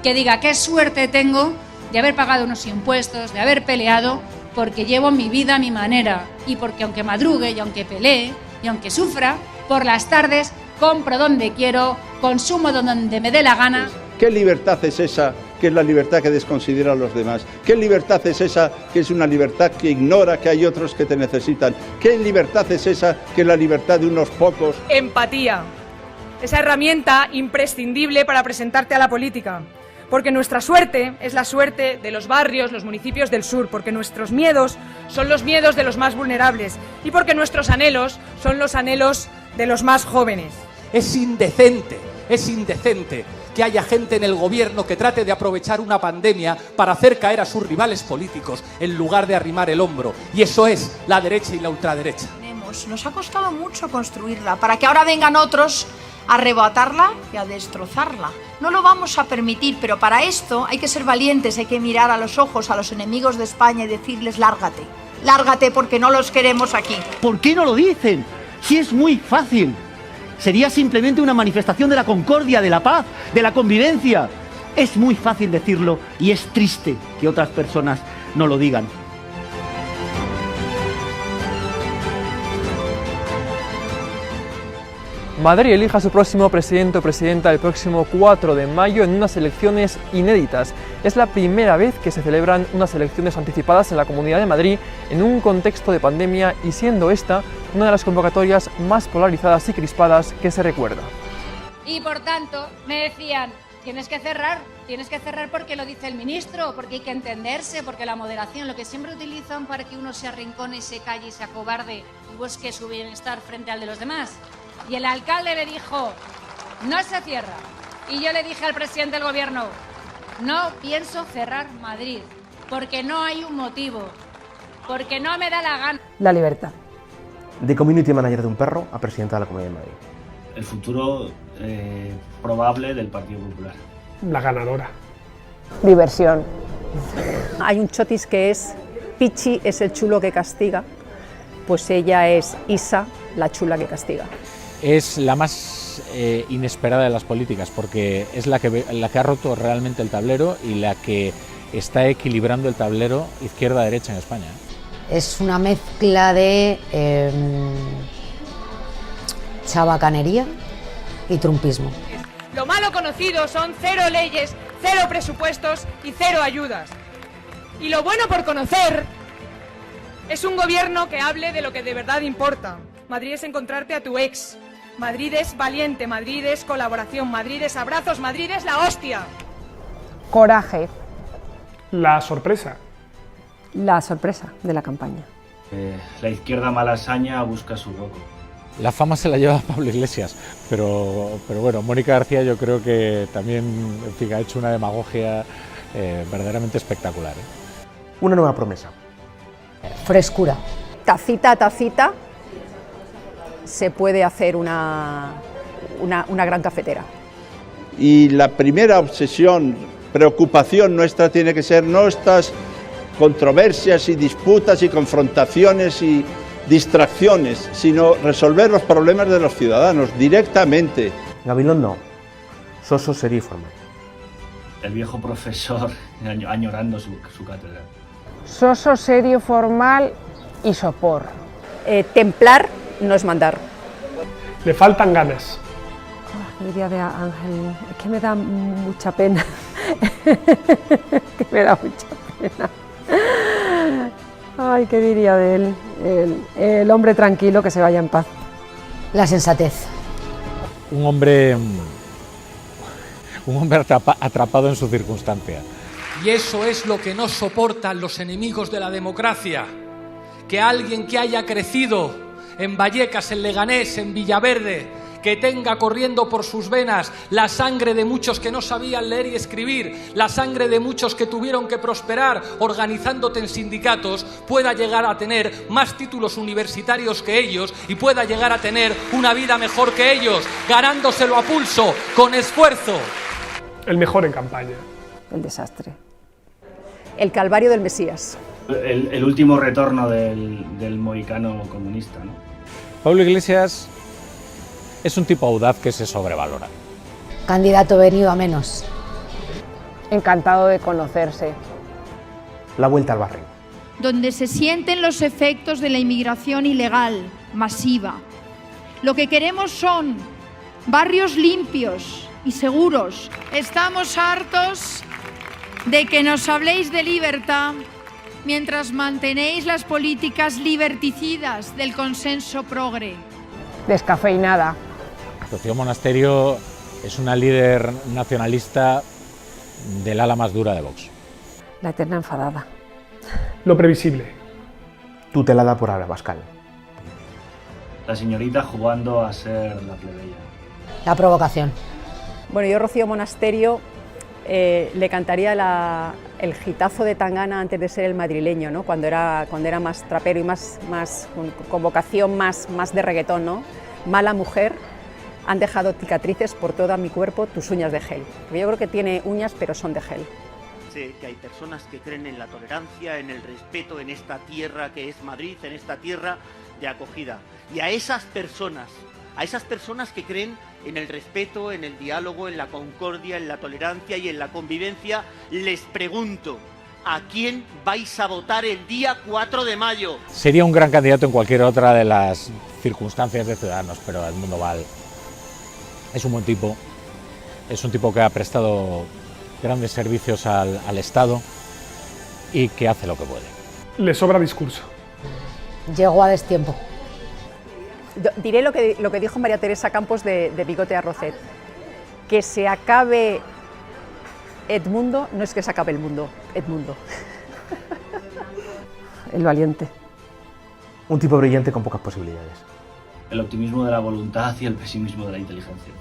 que diga qué suerte tengo de haber pagado unos impuestos, de haber peleado, porque llevo mi vida a mi manera y porque aunque madrugue y aunque pelee y aunque sufra, por las tardes compro donde quiero, consumo donde me dé la gana. ¿Qué libertad es esa que es la libertad que desconsidera a los demás? ¿Qué libertad es esa que es una libertad que ignora que hay otros que te necesitan? ¿Qué libertad es esa que es la libertad de unos pocos? Empatía, esa herramienta imprescindible para presentarte a la política. Porque nuestra suerte es la suerte de los barrios, los municipios del sur, porque nuestros miedos son los miedos de los más vulnerables y porque nuestros anhelos son los anhelos de los más jóvenes. Es indecente que haya gente en el gobierno que trate de aprovechar una pandemia para hacer caer a sus rivales políticos en lugar de arrimar el hombro. Y eso es la derecha y la ultraderecha. Nos ha costado mucho construirla para que ahora vengan otros a arrebatarla y a destrozarla. No lo vamos a permitir, pero para esto hay que ser valientes, hay que mirar a los ojos a los enemigos de España y decirles lárgate, lárgate porque no los queremos aquí. ¿Por qué no lo dicen? Si es muy fácil. Sería simplemente una manifestación de la concordia, de la paz, de la convivencia. Es muy fácil decirlo y es triste que otras personas no lo digan. Madrid elija a su próximo presidente o presidenta el próximo 4 de mayo en unas elecciones inéditas. Es la primera vez que se celebran unas elecciones anticipadas en la Comunidad de Madrid en un contexto de pandemia y siendo esta una de las convocatorias más polarizadas y crispadas que se recuerda. Y por tanto me decían, tienes que cerrar porque lo dice el ministro, porque hay que entenderse, porque la moderación, lo que siempre utilizan para que uno se arrincone y se calle y se acobarde y busque su bienestar frente al de los demás. Y el alcalde le dijo, no se cierra. Y yo le dije al presidente del gobierno, no pienso cerrar Madrid, porque no hay un motivo, porque no me da la gana. La libertad. De community manager de un perro a presidenta de la Comunidad de Madrid. El futuro probable del Partido Popular. La ganadora. Diversión. Hay un chotis que es, Pichi es el chulo que castiga, pues ella es Isa, la chula que castiga. Es la más inesperada de las políticas porque es la que ha roto realmente el tablero y la que está equilibrando el tablero izquierda-derecha en España. Es una mezcla de chabacanería y trumpismo. Lo malo conocido son 0 leyes, 0 presupuestos y 0 ayudas. Y lo bueno por conocer es un gobierno que hable de lo que de verdad importa. Madrid es encontrarte a tu ex. Madrid es valiente, Madrid es colaboración, Madrid es abrazos, Madrid es la hostia. Coraje. La sorpresa. La sorpresa de la campaña. La izquierda malasaña busca su hueco. La fama se la lleva Pablo Iglesias, pero bueno, Mónica García yo creo que también en fin, ha hecho una demagogia verdaderamente espectacular. Una nueva promesa. Frescura. Tacita a tacita se puede hacer una gran cafetera. Y la primera obsesión, preocupación nuestra tiene que ser no estas controversias y disputas y confrontaciones y distracciones, sino resolver los problemas de los ciudadanos directamente. Gabilondo, soso, serio y formal. El viejo profesor añorando su cátedra. Soso, serio, formal y sopor. Templar no es mandar. Le faltan ganas. Lidia de Ángel, es que me da mucha pena. Que me da mucha pena. Ay, ¿qué diría de él? El hombre tranquilo que se vaya en paz. La sensatez. Un hombre atrapado en su circunstancia. Y eso es lo que no soportan los enemigos de la democracia. Que alguien que haya crecido en Vallecas, en Leganés, en Villaverde, que tenga corriendo por sus venas la sangre de muchos que no sabían leer y escribir, la sangre de muchos que tuvieron que prosperar organizándote en sindicatos, pueda llegar a tener más títulos universitarios que ellos y pueda llegar a tener una vida mejor que ellos, ganándoselo a pulso, con esfuerzo. El mejor en campaña. El desastre. El calvario del Mesías. El último retorno del mohicano comunista, ¿no? Pablo Iglesias es un tipo audaz que se sobrevalora. Candidato venido a menos. Encantado de conocerse. La vuelta al barrio. Donde se sienten los efectos de la inmigración ilegal, masiva. Lo que queremos son barrios limpios y seguros. Estamos hartos de que nos habléis de libertad mientras mantenéis las políticas liberticidas del consenso progre. Descafeinada. Rocío Monasterio es una líder nacionalista del ala más dura de Vox. La eterna enfadada. Lo previsible. Tutelada por Abascal. La señorita jugando a ser la plebeya. La provocación. Bueno, yo Rocío Monasterio le cantaría el gitazo de Tangana antes de ser el madrileño, ¿no? Cuando era más trapero y más con vocación más de reggaetón, ¿no? Mala mujer, han dejado cicatrices por todo mi cuerpo tus uñas de gel. Yo creo que tiene uñas, pero son de gel. Sé que hay personas que creen en la tolerancia, en el respeto, en esta tierra que es Madrid, en esta tierra de acogida. Y a esas personas que creen en el respeto, en el diálogo, en la concordia, en la tolerancia y en la convivencia, les pregunto, ¿a quién vais a votar el día 4 de mayo? Sería un gran candidato en cualquier otra de las circunstancias de Ciudadanos, pero Edmundo Val es un buen tipo, es un tipo que ha prestado grandes servicios al Estado y que hace lo que puede. Le sobra discurso. Llegó a destiempo. Diré lo que dijo María Teresa Campos de Bigote a Rocet. Que se acabe Edmundo, no es que se acabe el mundo, Edmundo. El valiente. Un tipo brillante con pocas posibilidades. El optimismo de la voluntad y el pesimismo de la inteligencia.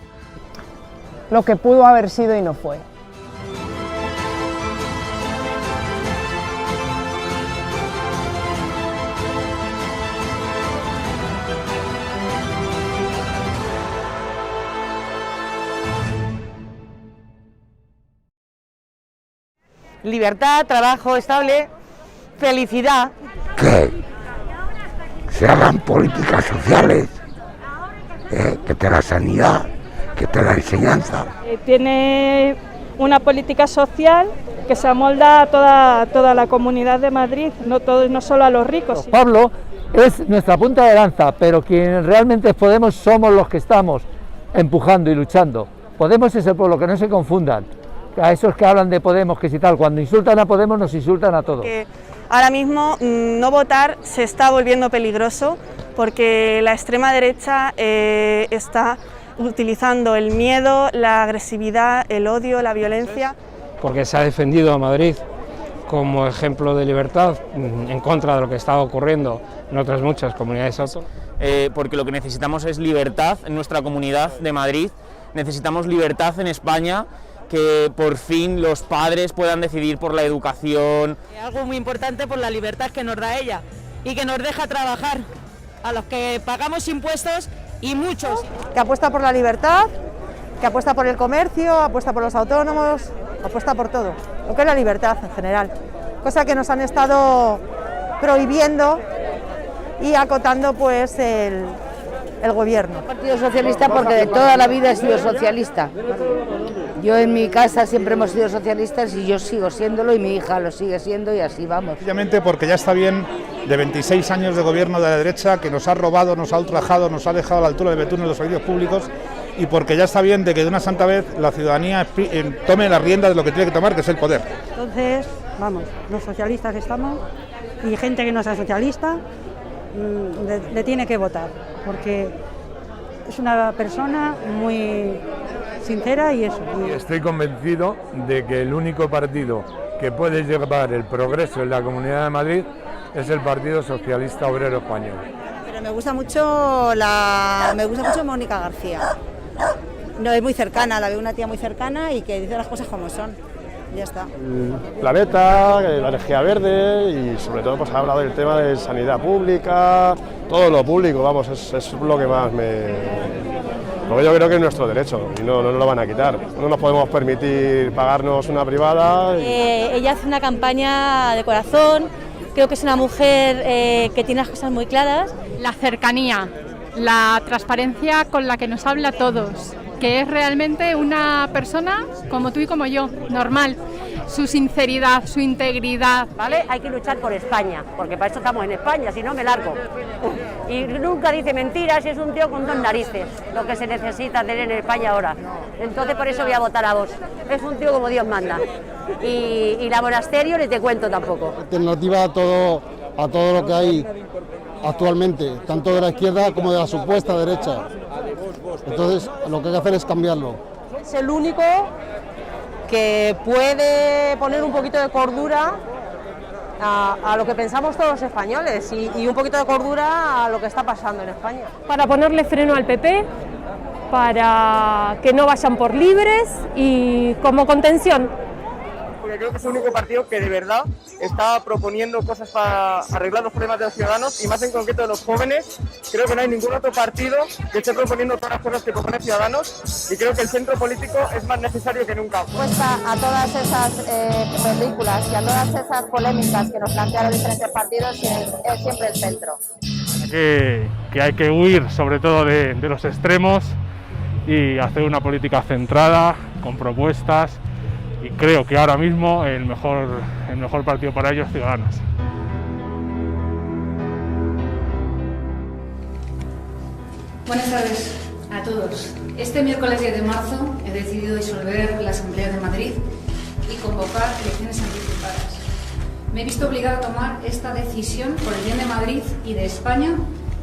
Lo que pudo haber sido y no fue. Libertad, trabajo estable, felicidad. Que se hagan políticas sociales, que te la sanidad, que te la enseñanza. Tiene una política social que se amolda a toda la comunidad de Madrid, no solo a los ricos. Pablo es nuestra punta de lanza, pero quien realmente Podemos somos los que estamos empujando y luchando. Podemos es el pueblo, que no se confundan. A esos que hablan de Podemos, que si tal, cuando insultan a Podemos nos insultan a todos. Ahora mismo no votar se está volviendo peligroso porque la extrema derecha está utilizando el miedo, la agresividad, el odio, la violencia. Porque se ha defendido a Madrid como ejemplo de libertad en contra de lo que está ocurriendo en otras muchas comunidades autónomas. Porque lo que necesitamos es libertad en nuestra comunidad de Madrid, necesitamos libertad en España, que por fin los padres puedan decidir por la educación. Algo muy importante por la libertad que nos da ella y que nos deja trabajar a los que pagamos impuestos y muchos. Que apuesta por la libertad, que apuesta por el comercio, apuesta por los autónomos, apuesta por todo, lo que es la libertad en general, cosa que nos han estado prohibiendo y acotando pues el gobierno. El Partido Socialista porque de toda la vida he sido socialista. Yo en mi casa siempre hemos sido socialistas y yo sigo siéndolo y mi hija lo sigue siendo y así vamos. Sencillamente porque ya está bien de 26 años de gobierno de la derecha que nos ha robado, nos ha ultrajado, nos ha dejado a la altura del betún en los servicios públicos, y porque ya está bien de que de una santa vez la ciudadanía tome la rienda de lo que tiene que tomar, que es el poder. Entonces, vamos, los socialistas estamos y gente que no sea socialista le tiene que votar, porque es una persona muy sincera y eso. Y estoy convencido de que el único partido que puede llevar el progreso en la Comunidad de Madrid es el Partido Socialista Obrero Español. Pero me gusta mucho Mónica García. No es muy cercana, la veo una tía muy cercana y que dice las cosas como son. Ya está. El planeta, la energía verde y sobre todo pues ha hablado del tema de sanidad pública, todo lo público, vamos, es lo que más Porque yo creo que es nuestro derecho y no nos lo van a quitar. No nos podemos permitir pagarnos una privada. Ella hace una campaña de corazón, creo que es una mujer que tiene las cosas muy claras. La cercanía, la transparencia con la que nos habla a todos, que es realmente una persona como tú y como yo, normal. su sinceridad, su integridad. ¿Vale? Hay que luchar por España, porque para eso estamos en España, si no me largo. Y nunca dice mentiras, es un tío con dos narices, lo que se necesita tener en España ahora. Entonces por eso voy a votar a Vox. Es un tío como Dios manda. Y la Monasterio ni te cuento tampoco. Alternativa a todo lo que hay actualmente, tanto de la izquierda como de la supuesta derecha. Entonces lo que hay que hacer es cambiarlo. Es el único que puede poner un poquito de cordura a lo que pensamos todos los españoles y un poquito de cordura a lo que está pasando en España. Para ponerle freno al PP, para que no vayan por libres y como contención. Porque creo que es el único partido que de verdad está proponiendo cosas para arreglar los problemas de los ciudadanos y más en concreto de los jóvenes. Creo que no hay ningún otro partido que esté proponiendo todas las cosas que proponen Ciudadanos y creo que el centro político es más necesario que nunca. Respuesta a todas esas películas y a todas esas polémicas que nos plantean los diferentes partidos es siempre el centro. Que hay que huir sobre todo de los extremos y hacer una política centrada, con propuestas. Y creo que ahora mismo el mejor partido para ellos es Ciudadanos. Buenas tardes a todos. Este miércoles 10 de marzo he decidido disolver la Asamblea de Madrid y convocar elecciones anticipadas. Me he visto obligada a tomar esta decisión por el bien de Madrid y de España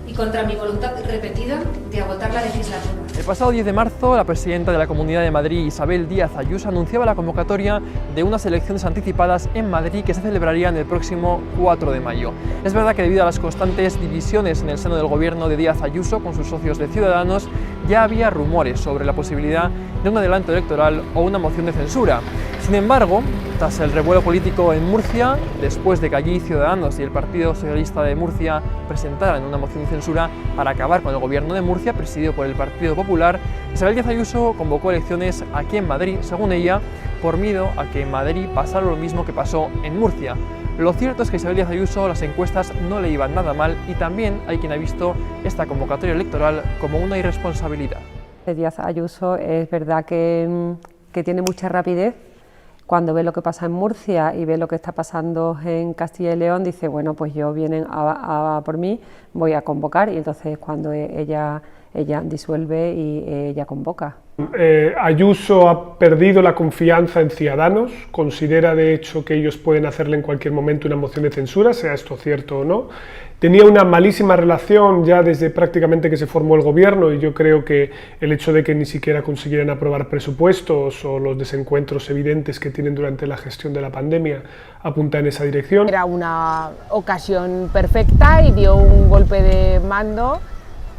y contra mi voluntad repetida de agotar la legislatura. El pasado 10 de marzo, la presidenta de la Comunidad de Madrid, Isabel Díaz Ayuso, anunciaba la convocatoria de unas elecciones anticipadas en Madrid que se celebrarían el próximo 4 de mayo. Es verdad que debido a las constantes divisiones en el seno del gobierno de Díaz Ayuso con sus socios de Ciudadanos, ya había rumores sobre la posibilidad de un adelanto electoral o una moción de censura. Sin embargo, tras el revuelo político en Murcia, después de que allí Ciudadanos y el Partido Socialista de Murcia presentaran una moción de censura para acabar con el gobierno de Murcia, presidido por el Partido Popular, Isabel Díaz Ayuso convocó elecciones aquí en Madrid, según ella, por miedo a que en Madrid pasara lo mismo que pasó en Murcia. Lo cierto es que a Isabel Díaz Ayuso las encuestas no le iban nada mal y también hay quien ha visto esta convocatoria electoral como una irresponsabilidad. Díaz Ayuso es verdad que tiene mucha rapidez. Cuando ve lo que pasa en Murcia y ve lo que está pasando en Castilla y León, dice, bueno, pues yo vienen a por mí, voy a convocar, y entonces cuando ella disuelve y ella convoca. Ayuso ha perdido la confianza en Ciudadanos, considera de hecho que ellos pueden hacerle en cualquier momento una moción de censura, sea esto cierto o no. Tenía una malísima relación ya desde prácticamente que se formó el gobierno y yo creo que el hecho de que ni siquiera consiguieran aprobar presupuestos o los desencuentros evidentes que tienen durante la gestión de la pandemia apunta en esa dirección. Era una ocasión perfecta y dio un golpe de mando.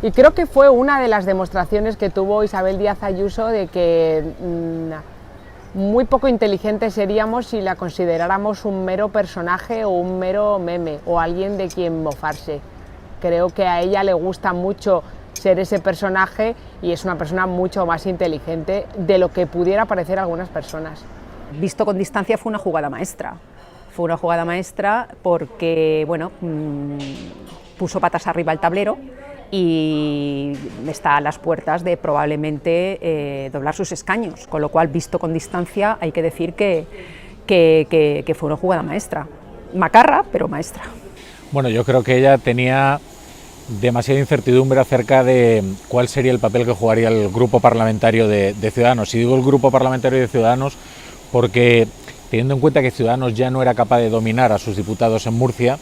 Y creo que fue una de las demostraciones que tuvo Isabel Díaz Ayuso de que muy poco inteligentes seríamos si la consideráramos un mero personaje o un mero meme o alguien de quien mofarse. Creo que a ella le gusta mucho ser ese personaje y es una persona mucho más inteligente de lo que pudiera parecer a algunas personas. Visto con distancia fue una jugada maestra. Fue una jugada maestra porque, bueno, puso patas arriba al tablero y está a las puertas de probablemente doblar sus escaños, con lo cual, visto con distancia, hay que decir que fue una jugada maestra. Macarra, pero maestra. Bueno, yo creo que ella tenía demasiada incertidumbre acerca de cuál sería el papel que jugaría el grupo parlamentario de Ciudadanos. Y digo el grupo parlamentario de Ciudadanos porque, teniendo en cuenta que Ciudadanos ya no era capaz de dominar a sus diputados en Murcia,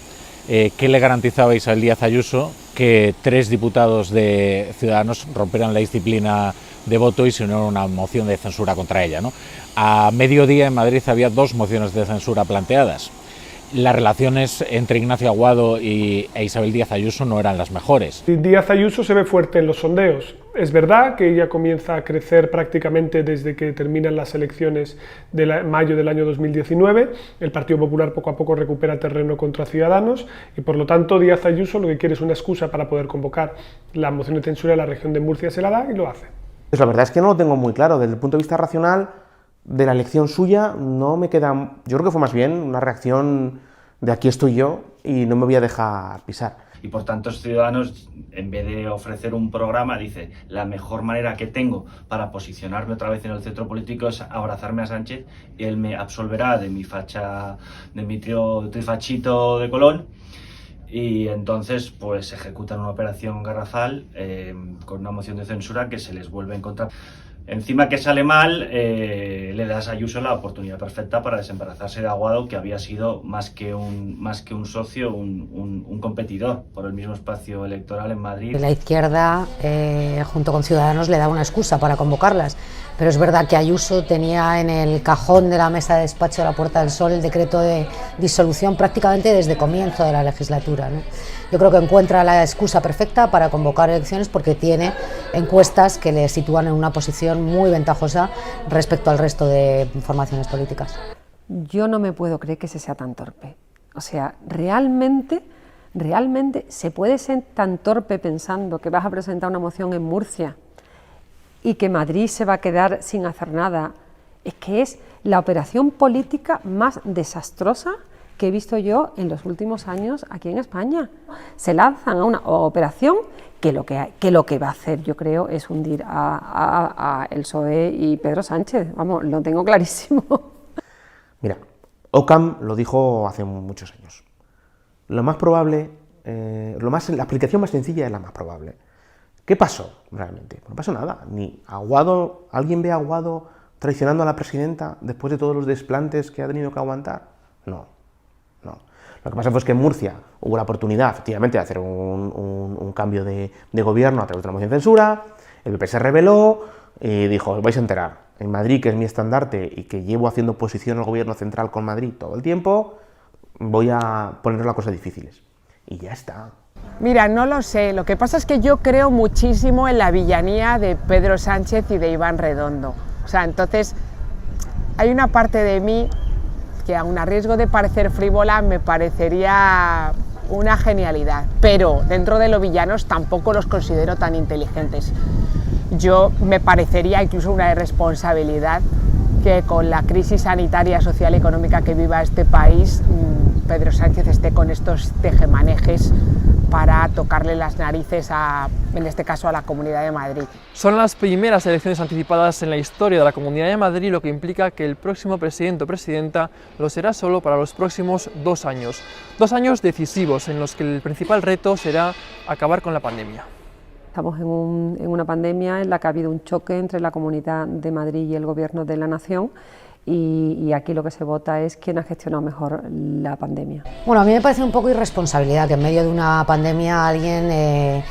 ¿qué le garantizaba a Isabel Díaz Ayuso que 3 diputados de Ciudadanos rompieran la disciplina de voto y se unieran una moción de censura contra ella, ¿no? A mediodía en Madrid había 2 mociones de censura planteadas. Las relaciones entre Ignacio Aguado e Isabel Díaz Ayuso no eran las mejores. Díaz Ayuso se ve fuerte en los sondeos. Es verdad que ella comienza a crecer prácticamente desde que terminan las elecciones de mayo del año 2019. El Partido Popular poco a poco recupera terreno contra Ciudadanos y por lo tanto Díaz Ayuso lo que quiere es una excusa para poder convocar la moción de censura de la región de Murcia, se la da y lo hace. Pues la verdad es que no lo tengo muy claro. Desde el punto de vista racional de la elección suya no me queda... Yo creo que fue más bien una reacción de aquí estoy yo y no me voy a dejar pisar. Y por tanto Ciudadanos, en vez de ofrecer un programa, dice: la mejor manera que tengo para posicionarme otra vez en el centro político es abrazarme a Sánchez, y él me absolverá de mi facha, de mi trifachito de Colón. Y entonces pues ejecutan una operación garrafal con una moción de censura que se les vuelve en contra. Encima que sale mal, le das a Ayuso la oportunidad perfecta para desembarazarse de Aguado, que había sido más que un socio, un competidor por el mismo espacio electoral en Madrid. La izquierda, junto con Ciudadanos, le da una excusa para convocarlas, pero es verdad que Ayuso tenía en el cajón de la mesa de despacho de la Puerta del Sol el decreto de disolución prácticamente desde comienzo de la legislatura, ¿no? Yo creo que encuentra la excusa perfecta para convocar elecciones porque tiene encuestas que le sitúan en una posición muy ventajosa respecto al resto de formaciones políticas. Yo no me puedo creer que se sea tan torpe. O sea, realmente se puede ser tan torpe pensando que vas a presentar una moción en Murcia y que Madrid se va a quedar sin hacer nada. Es que es la operación política más desastrosa que he visto yo en los últimos años aquí en España. Se lanzan a una operación que lo que va a hacer, yo creo, es hundir a el PSOE y Pedro Sánchez. Vamos, lo tengo clarísimo. Mira, Occam lo dijo hace muchos años. Lo más probable, la aplicación más sencilla es la más probable. ¿Qué pasó realmente? No pasó nada. Ni Aguado, ¿alguien ve a Aguado traicionando a la presidenta después de todos los desplantes que ha tenido que aguantar? No. Lo que pasa fue que en Murcia hubo la oportunidad, efectivamente, de hacer un cambio de gobierno a través de una moción de censura. El PP se rebeló y dijo: os vais a enterar, en Madrid, que es mi estandarte y que llevo haciendo oposición al gobierno central con Madrid todo el tiempo, voy a poner las cosas difíciles. Y ya está. Mira, no lo sé, lo que pasa es que yo creo muchísimo en la villanía de Pedro Sánchez y de Iván Redondo. O sea, entonces hay una parte de mí que, aun a riesgo de parecer frívola, me parecería una genialidad, pero dentro de los villanos tampoco los considero tan inteligentes. Yo me parecería incluso una irresponsabilidad que con la crisis sanitaria, social y económica que viva este país, Pedro Sánchez esté con estos tejemanejes para tocarle las narices en este caso a la Comunidad de Madrid. Son las primeras elecciones anticipadas en la historia de la Comunidad de Madrid, lo que implica que el próximo presidente o presidenta lo será solo para los próximos 2 años. 2 años decisivos en los que el principal reto será acabar con la pandemia. Estamos en una pandemia en la que ha habido un choque entre la Comunidad de Madrid y el Gobierno de la Nación. Y aquí lo que se vota es quién ha gestionado mejor la pandemia. Bueno, a mí me parece un poco irresponsabilidad que en medio de una pandemia alguien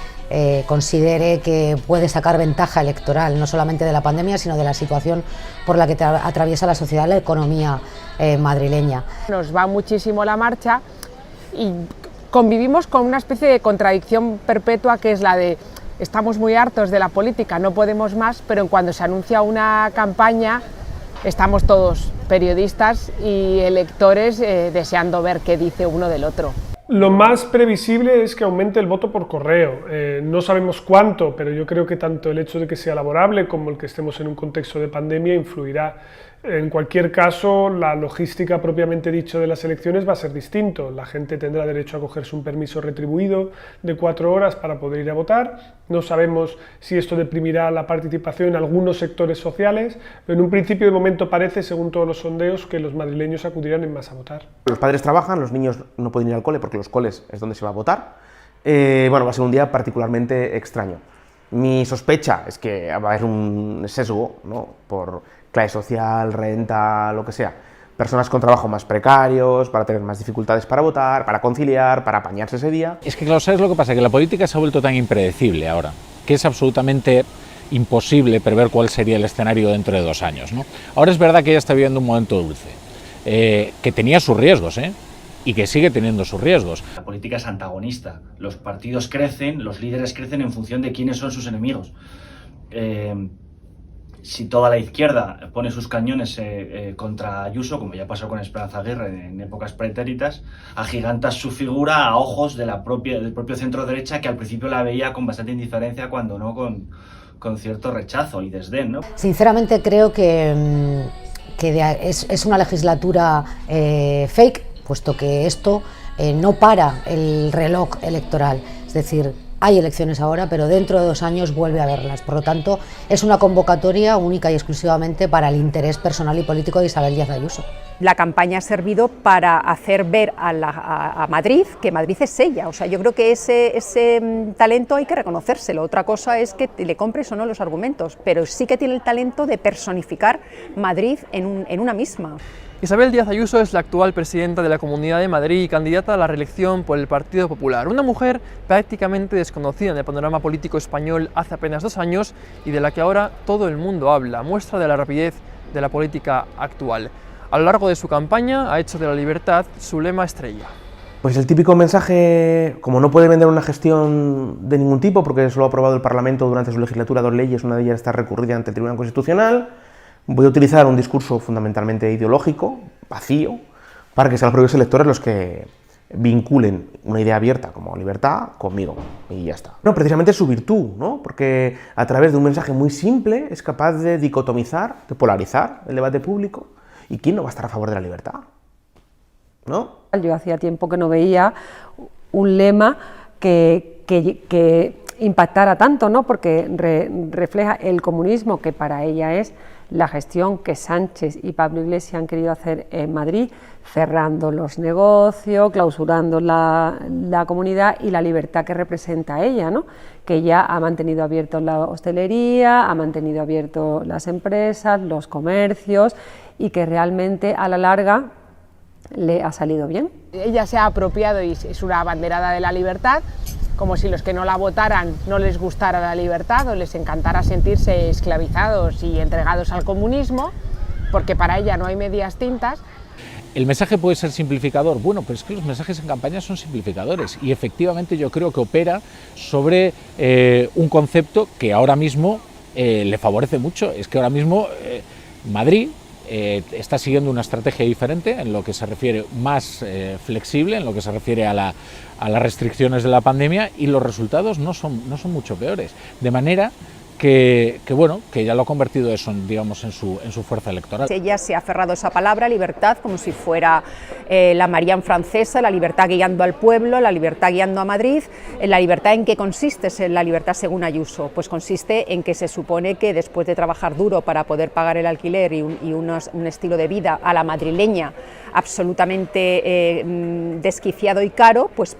considere que puede sacar ventaja electoral, no solamente de la pandemia, sino de la situación por la que atraviesa la sociedad, la economía madrileña. Nos va muchísimo la marcha y convivimos con una especie de contradicción perpetua, que es la de: estamos muy hartos de la política, no podemos más, pero cuando se anuncia una campaña estamos todos, periodistas y electores, deseando ver qué dice uno del otro. Lo más previsible es que aumente el voto por correo. No sabemos cuánto, pero yo creo que tanto el hecho de que sea laborable como el que estemos en un contexto de pandemia influirá. En cualquier caso, la logística propiamente dicho de las elecciones va a ser distinto. La gente tendrá derecho a cogerse un permiso retribuido de 4 horas para poder ir a votar. No sabemos si esto deprimirá la participación en algunos sectores sociales, pero en un principio, de momento, parece, según todos los sondeos, que los madrileños acudirán en masa a votar. Los padres trabajan, los niños no pueden ir al cole porque los coles es donde se va a votar. Bueno, va a ser un día particularmente extraño. Mi sospecha es que va a haber un sesgo, ¿no?, por clase social, renta, lo que sea. Personas con trabajo más precarios, para tener más dificultades para votar, para conciliar, para apañarse ese día. Es que, claro, ¿sabes lo que pasa? Que la política se ha vuelto tan impredecible ahora, que es absolutamente imposible prever cuál sería el escenario dentro de 2 años, ¿no? Ahora es verdad que ella está viviendo un momento dulce, que tenía sus riesgos, y que sigue teniendo sus riesgos. La política es antagonista. Los partidos crecen, los líderes crecen en función de quiénes son sus enemigos. Si toda la izquierda pone sus cañones contra Ayuso, como ya pasó con Esperanza Aguirre en épocas pretéritas, agigantas su figura a ojos del propio centro derecha, que al principio la veía con bastante indiferencia, cuando no con cierto rechazo y desdén, ¿no? Sinceramente creo que es una legislatura fake, puesto que esto no para el reloj electoral. Es decir, hay elecciones ahora, pero dentro de 2 años vuelve a haberlas. Por lo tanto, es una convocatoria única y exclusivamente para el interés personal y político de Isabel Díaz Ayuso. La campaña ha servido para hacer ver a Madrid que Madrid es ella. O sea, yo creo que ese talento hay que reconocérselo. Otra cosa es que le compres o no los argumentos, pero sí que tiene el talento de personificar Madrid en una misma. Isabel Díaz Ayuso es la actual presidenta de la Comunidad de Madrid y candidata a la reelección por el Partido Popular. Una mujer prácticamente desconocida en el panorama político español hace apenas 2 años y de la que ahora todo el mundo habla, muestra de la rapidez de la política actual. A lo largo de su campaña ha hecho de la libertad su lema estrella. Pues el típico mensaje, como no puede vender una gestión de ningún tipo, porque eso lo ha aprobado el Parlamento durante su legislatura 2 leyes, una de ellas está recurrida ante el Tribunal Constitucional, voy a utilizar un discurso fundamentalmente ideológico, vacío, para que sean los propios electores los que vinculen una idea abierta como libertad conmigo, y ya está. No, precisamente es su virtud, ¿no? Porque a través de un mensaje muy simple es capaz de dicotomizar, de polarizar el debate público, y ¿quién no va a estar a favor de la libertad? ¿No? Yo hacía tiempo que no veía un lema que impactara tanto, ¿no? Porque refleja el comunismo, que para ella es la gestión que Sánchez y Pablo Iglesias han querido hacer en Madrid, cerrando los negocios, clausurando la comunidad y la libertad que representa ella, ¿no? Que ella ha mantenido abierto la hostelería, ha mantenido abierto las empresas, los comercios, y que realmente a la larga le ha salido bien. Ella se ha apropiado y es una abanderada de la libertad, como si los que no la votaran no les gustara la libertad o les encantara sentirse esclavizados y entregados al comunismo, porque para ella no hay medias tintas. ¿El mensaje puede ser simplificador? Bueno, pero es que los mensajes en campaña son simplificadores y efectivamente yo creo que opera sobre un concepto que ahora mismo le favorece mucho. Es que ahora mismo Madrid está siguiendo una estrategia diferente en lo que se refiere más flexible, en lo que se refiere a las restricciones de la pandemia, y los resultados no son mucho peores. De manera que bueno, que ya lo ha convertido eso, digamos, en su fuerza electoral. Ella se ha aferrado a esa palabra, libertad, como si fuera la Marianne francesa, la libertad guiando al pueblo, la libertad guiando a Madrid. ¿La libertad en qué consiste? La libertad según Ayuso, pues consiste en que se supone que después de trabajar duro para poder pagar el alquiler y un estilo de vida a la madrileña absolutamente desquiciado y caro, pues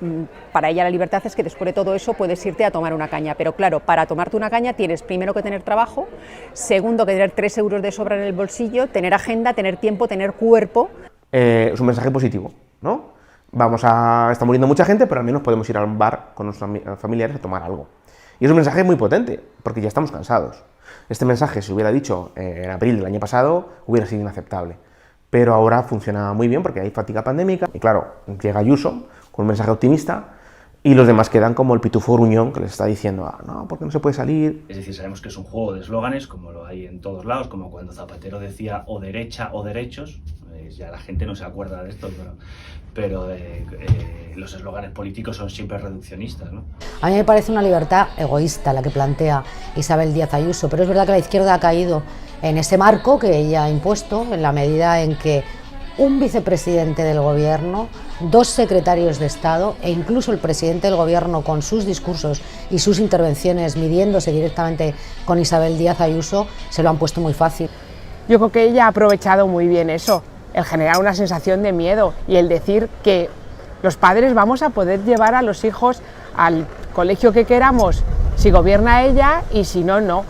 para ella la libertad es que después de todo eso puedes irte a tomar una caña. Pero claro, para tomarte una caña tienes primero que tener trabajo, segundo que tener 3 euros de sobra en el bolsillo, tener agenda, tener tiempo, tener cuerpo. Es un mensaje positivo, ¿no? Está muriendo mucha gente, pero al menos podemos ir a un bar con nuestros familiares a tomar algo. Y es un mensaje muy potente, porque ya estamos cansados. Este mensaje, si hubiera dicho en abril del año pasado, hubiera sido inaceptable. Pero ahora funciona muy bien porque hay fatiga pandémica y claro, llega Ayuso con un mensaje optimista y los demás quedan como el pitufo gruñón que les está diciendo, no, porque no se puede salir. Es decir, sabemos que es un juego de eslóganes, como lo hay en todos lados, como cuando Zapatero decía o derecha o derechos, ya la gente no se acuerda de esto, pero los eslóganes políticos son siempre reduccionistas, ¿no? A mí me parece una libertad egoísta la que plantea Isabel Díaz Ayuso, pero es verdad que la izquierda ha caído en ese marco que ella ha impuesto, en la medida en que un vicepresidente del gobierno, 2 secretarios de Estado e incluso el presidente del gobierno, con sus discursos y sus intervenciones midiéndose directamente con Isabel Díaz Ayuso, se lo han puesto muy fácil. Yo creo que ella ha aprovechado muy bien eso, el generar una sensación de miedo y el decir que los padres vamos a poder llevar a los hijos al colegio que queramos si gobierna ella y si no, no.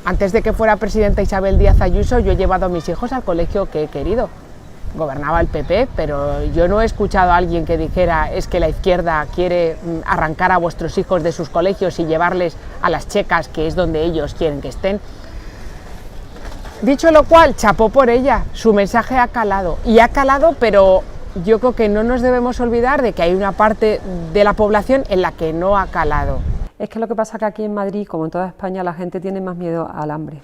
Antes de que fuera presidenta Isabel Díaz Ayuso, yo he llevado a mis hijos al colegio que he querido. Gobernaba el PP, pero yo no he escuchado a alguien que dijera es que la izquierda quiere arrancar a vuestros hijos de sus colegios y llevarles a las checas, que es donde ellos quieren que estén. Dicho lo cual, chapó por ella, su mensaje ha calado, y ha calado, pero yo creo que no nos debemos olvidar de que hay una parte de la población en la que no ha calado. Es que lo que pasa es que aquí en Madrid, como en toda España, la gente tiene más miedo al hambre,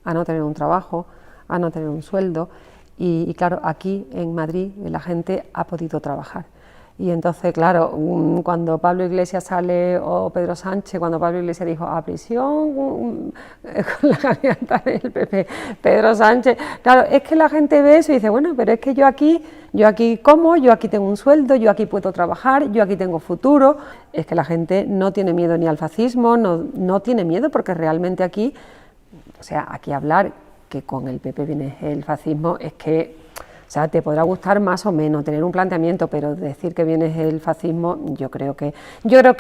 a no tener un trabajo, a no tener un sueldo, y claro, aquí en Madrid la gente ha podido trabajar. Y entonces, claro, cuando Pablo Iglesias sale, o Pedro Sánchez, cuando Pablo Iglesias dijo a prisión con la candidata del PP, Pedro Sánchez, claro, es que la gente ve eso y dice, bueno, pero es que yo aquí como, yo aquí tengo un sueldo, yo aquí puedo trabajar, yo aquí tengo futuro. Es que la gente no tiene miedo ni al fascismo, no tiene miedo, porque realmente aquí, o sea, aquí hablar que con el PP viene el fascismo es que, o sea, te podrá gustar más o menos, tener un planteamiento, pero decir que viene el fascismo, yo creo que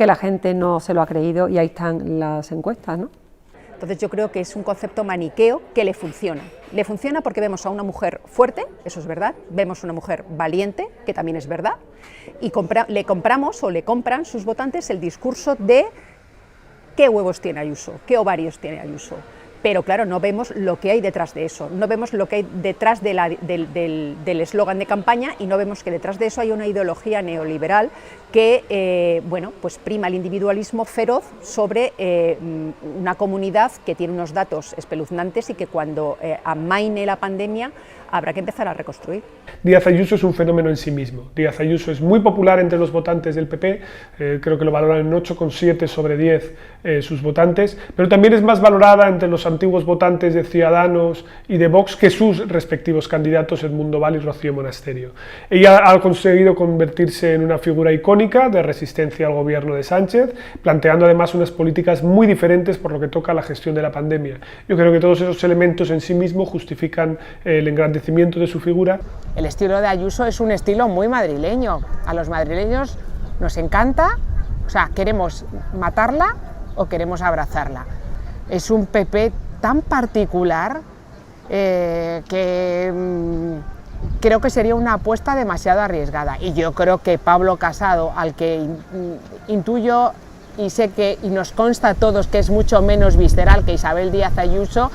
la gente no se lo ha creído, y ahí están las encuestas, ¿no? Entonces yo creo que es un concepto maniqueo que le funciona. Le funciona porque vemos a una mujer fuerte, eso es verdad, vemos a una mujer valiente, que también es verdad, y le compran sus votantes el discurso de qué huevos tiene Ayuso, qué ovarios tiene Ayuso. Pero claro, no vemos lo que hay detrás de eso, no vemos lo que hay detrás del eslogan de campaña, y no vemos que detrás de eso hay una ideología neoliberal que bueno, pues prima el individualismo feroz sobre una comunidad que tiene unos datos espeluznantes y que cuando amaine la pandemia habrá que empezar a reconstruir. Díaz Ayuso es un fenómeno en sí mismo. Díaz Ayuso es muy popular entre los votantes del PP, creo que lo valoran en 8,7 sobre 10 sus votantes, pero también es más valorada entre los antiguos votantes de Ciudadanos y de Vox que sus respectivos candidatos Edmundo Val y Rocío Monasterio. Ella ha conseguido convertirse en una figura icónica de resistencia al gobierno de Sánchez, planteando además unas políticas muy diferentes por lo que toca a la gestión de la pandemia. Yo creo que todos esos elementos en sí mismos justifican el engrandecimiento de su figura. El estilo de Ayuso es un estilo muy madrileño. A los madrileños nos encanta, o sea, queremos matarla o queremos abrazarla. Es un PP tan particular que creo que sería una apuesta demasiado arriesgada. Y yo creo que Pablo Casado, al que intuyo y sé que, y nos consta a todos que es mucho menos visceral que Isabel Díaz Ayuso,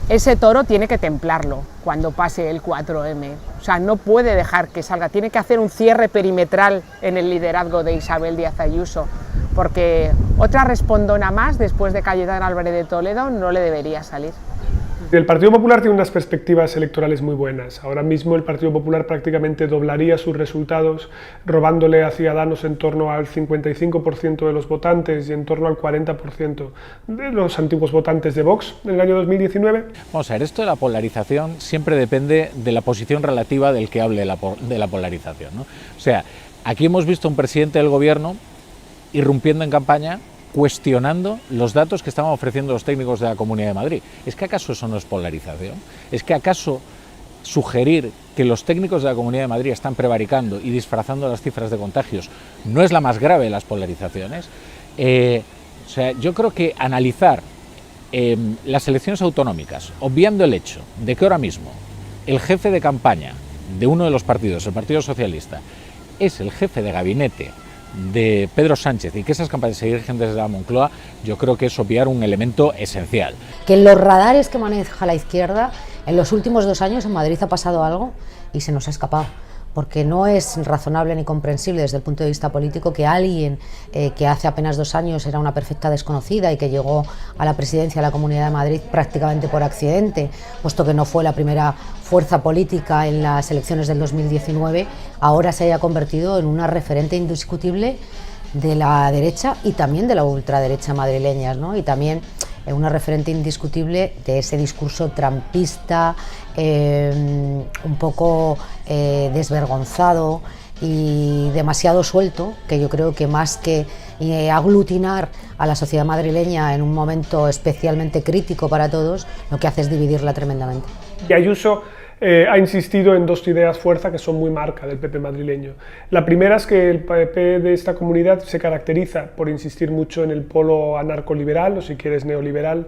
ese toro tiene que templarlo cuando pase el 4M. O sea, no puede dejar que salga, tiene que hacer un cierre perimetral en el liderazgo de Isabel Díaz Ayuso, porque otra respondona más después de Cayetana Álvarez de Toledo no le debería salir. El Partido Popular tiene unas perspectivas electorales muy buenas. Ahora mismo el Partido Popular prácticamente doblaría sus resultados, robándole a Ciudadanos en torno al 55% de los votantes y en torno al 40% de los antiguos votantes de Vox en el año 2019. Vamos a ver, esto de la polarización siempre depende de la posición relativa del que hable de la polarización, ¿no? O sea, aquí hemos visto un presidente del gobierno irrumpiendo en campaña, cuestionando los datos que estaban ofreciendo los técnicos de la Comunidad de Madrid. ¿Es que acaso eso no es polarización? ¿Es que acaso sugerir que los técnicos de la Comunidad de Madrid están prevaricando y disfrazando las cifras de contagios no es la más grave de las polarizaciones? O sea, yo creo que analizar las elecciones autonómicas, obviando el hecho de que ahora mismo el jefe de campaña de uno de los partidos, el Partido Socialista, es el jefe de gabinete de Pedro Sánchez y que esas campañas se dirigen desde la Moncloa, yo creo que es obviar un elemento esencial. Que en los radares que maneja la izquierda, en los últimos 2 años en Madrid ha pasado algo y se nos ha escapado, porque no es razonable ni comprensible desde el punto de vista político que alguien que hace apenas 2 años era una perfecta desconocida y que llegó a la presidencia de la Comunidad de Madrid prácticamente por accidente, puesto que no fue la primera fuerza política en las elecciones del 2019, ahora se haya convertido en una referente indiscutible de la derecha y también de la ultraderecha madrileña, ¿no? Y también una referente indiscutible de ese discurso trampista, un poco desvergonzado y demasiado suelto, que yo creo que más que aglutinar a la sociedad madrileña en un momento especialmente crítico para todos, lo que hace es dividirla tremendamente. Y Ayuso ha insistido en 2 ideas fuerza que son muy marca del PP madrileño. La primera es que el PP de esta comunidad se caracteriza por insistir mucho en el polo anarcoliberal, o si quieres neoliberal,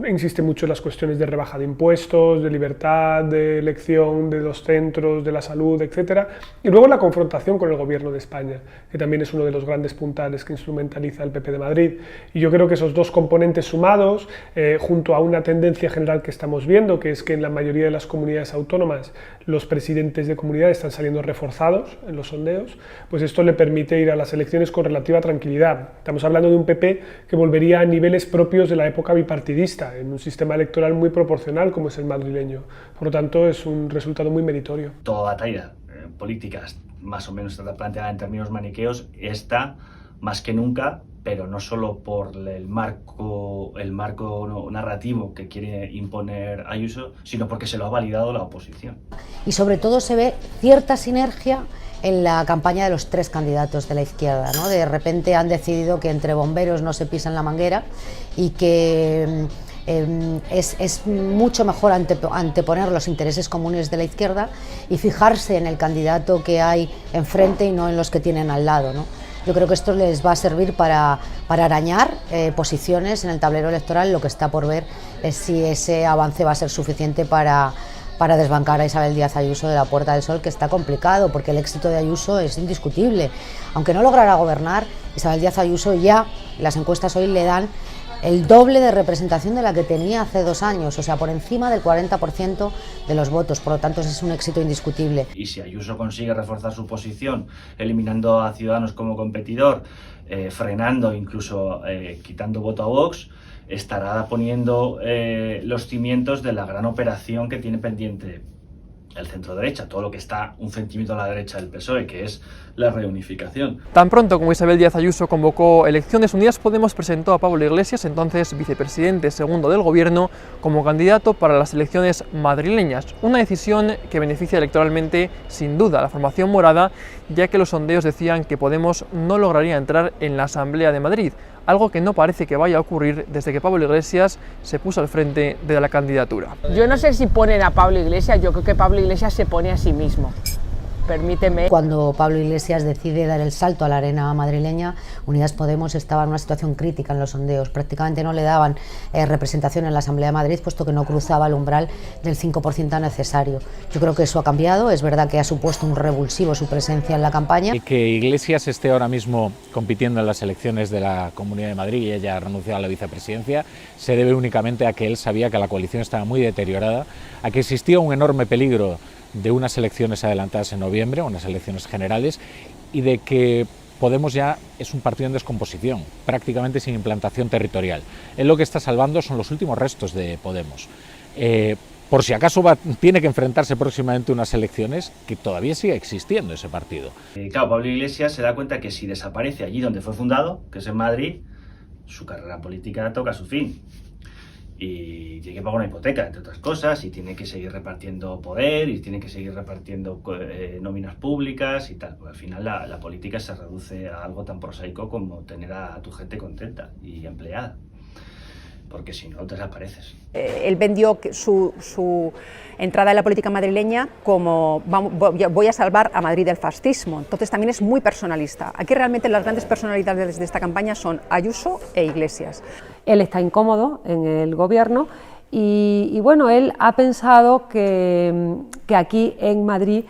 insiste mucho en las cuestiones de rebaja de impuestos, de libertad, de elección de los centros, de la salud, etc. Y luego la confrontación con el gobierno de España, que también es uno de los grandes puntales que instrumentaliza el PP de Madrid. Y yo creo que esos 2 componentes sumados, junto a una tendencia general que estamos viendo, que es que en la mayoría de las comunidades autónomas los presidentes de comunidad están saliendo reforzados en los sondeos, pues esto le permite ir a las elecciones con relativa tranquilidad. Estamos hablando de un PP que volvería a niveles propios de la época bipartidista, en un sistema electoral muy proporcional como es el madrileño. Por lo tanto, es un resultado muy meritorio. Toda batalla política más o menos está planteada en términos maniqueos, está más que nunca, pero no solo por el marco narrativo que quiere imponer Ayuso, sino porque se lo ha validado la oposición. Y sobre todo se ve cierta sinergia en la campaña de los tres candidatos de la izquierda, ¿no? De repente han decidido que entre bomberos no se pisan la manguera y que es mucho mejor anteponer los intereses comunes de la izquierda y fijarse en el candidato que hay enfrente y no en los que tienen al lado, ¿no? Yo creo que esto les va a servir para arañar posiciones en el tablero electoral. Lo que está por ver es si ese avance va a ser suficiente para desbancar a Isabel Díaz Ayuso de la Puerta del Sol, que está complicado, porque el éxito de Ayuso es indiscutible. Aunque no lograra gobernar, Isabel Díaz Ayuso ya, las encuestas hoy le dan el doble de representación de la que tenía hace 2 años, o sea, por encima del 40% de los votos, por lo tanto es un éxito indiscutible. Y si Ayuso consigue reforzar su posición, eliminando a Ciudadanos como competidor, frenando, incluso quitando voto a Vox, estará poniendo los cimientos de la gran operación que tiene pendiente el centro-derecha, todo lo que está un centímetro a la derecha del PSOE, que es la reunificación. Tan pronto como Isabel Díaz Ayuso convocó elecciones, Unidas Podemos presentó a Pablo Iglesias, entonces vicepresidente segundo del gobierno, como candidato para las elecciones madrileñas, una decisión que beneficia electoralmente sin duda a la formación morada, ya que los sondeos decían que Podemos no lograría entrar en la Asamblea de Madrid, algo que no parece que vaya a ocurrir desde que Pablo Iglesias se puso al frente de la candidatura. Yo no sé si ponen a Pablo Iglesias, yo creo que Pablo Iglesias se pone a sí mismo. Permíteme. Cuando Pablo Iglesias decide dar el salto a la arena madrileña, Unidas Podemos estaba en una situación crítica en los sondeos. Prácticamente no le daban representación en la Asamblea de Madrid, puesto que no cruzaba el umbral del 5% necesario. Yo creo que eso ha cambiado, es verdad que ha supuesto un revulsivo su presencia en la campaña. Y que Iglesias esté ahora mismo compitiendo en las elecciones de la Comunidad de Madrid y ella ha renunciado a la vicepresidencia, se debe únicamente a que él sabía que la coalición estaba muy deteriorada, a que existía un enorme peligro de unas elecciones adelantadas en noviembre, unas elecciones generales, y de que Podemos ya es un partido en descomposición, prácticamente sin implantación territorial. Él lo que está salvando son los últimos restos de Podemos. Por si acaso tiene que enfrentarse próximamente a unas elecciones, que todavía sigue existiendo ese partido. Claro, Pablo Iglesias se da cuenta que si desaparece allí donde fue fundado, que es en Madrid, su carrera política toca su fin. Y tiene que pagar una hipoteca, entre otras cosas, y tiene que seguir repartiendo poder, y tiene que seguir repartiendo nóminas públicas y tal. Pues al final la política se reduce a algo tan prosaico como tener a tu gente contenta y empleada, porque si no desapareces. Él vendió su entrada en la política madrileña como voy a salvar a Madrid del fascismo, entonces también es muy personalista. Aquí realmente las grandes personalidades de esta campaña son Ayuso e Iglesias. Él está incómodo en el gobierno y bueno, él ha pensado que aquí en Madrid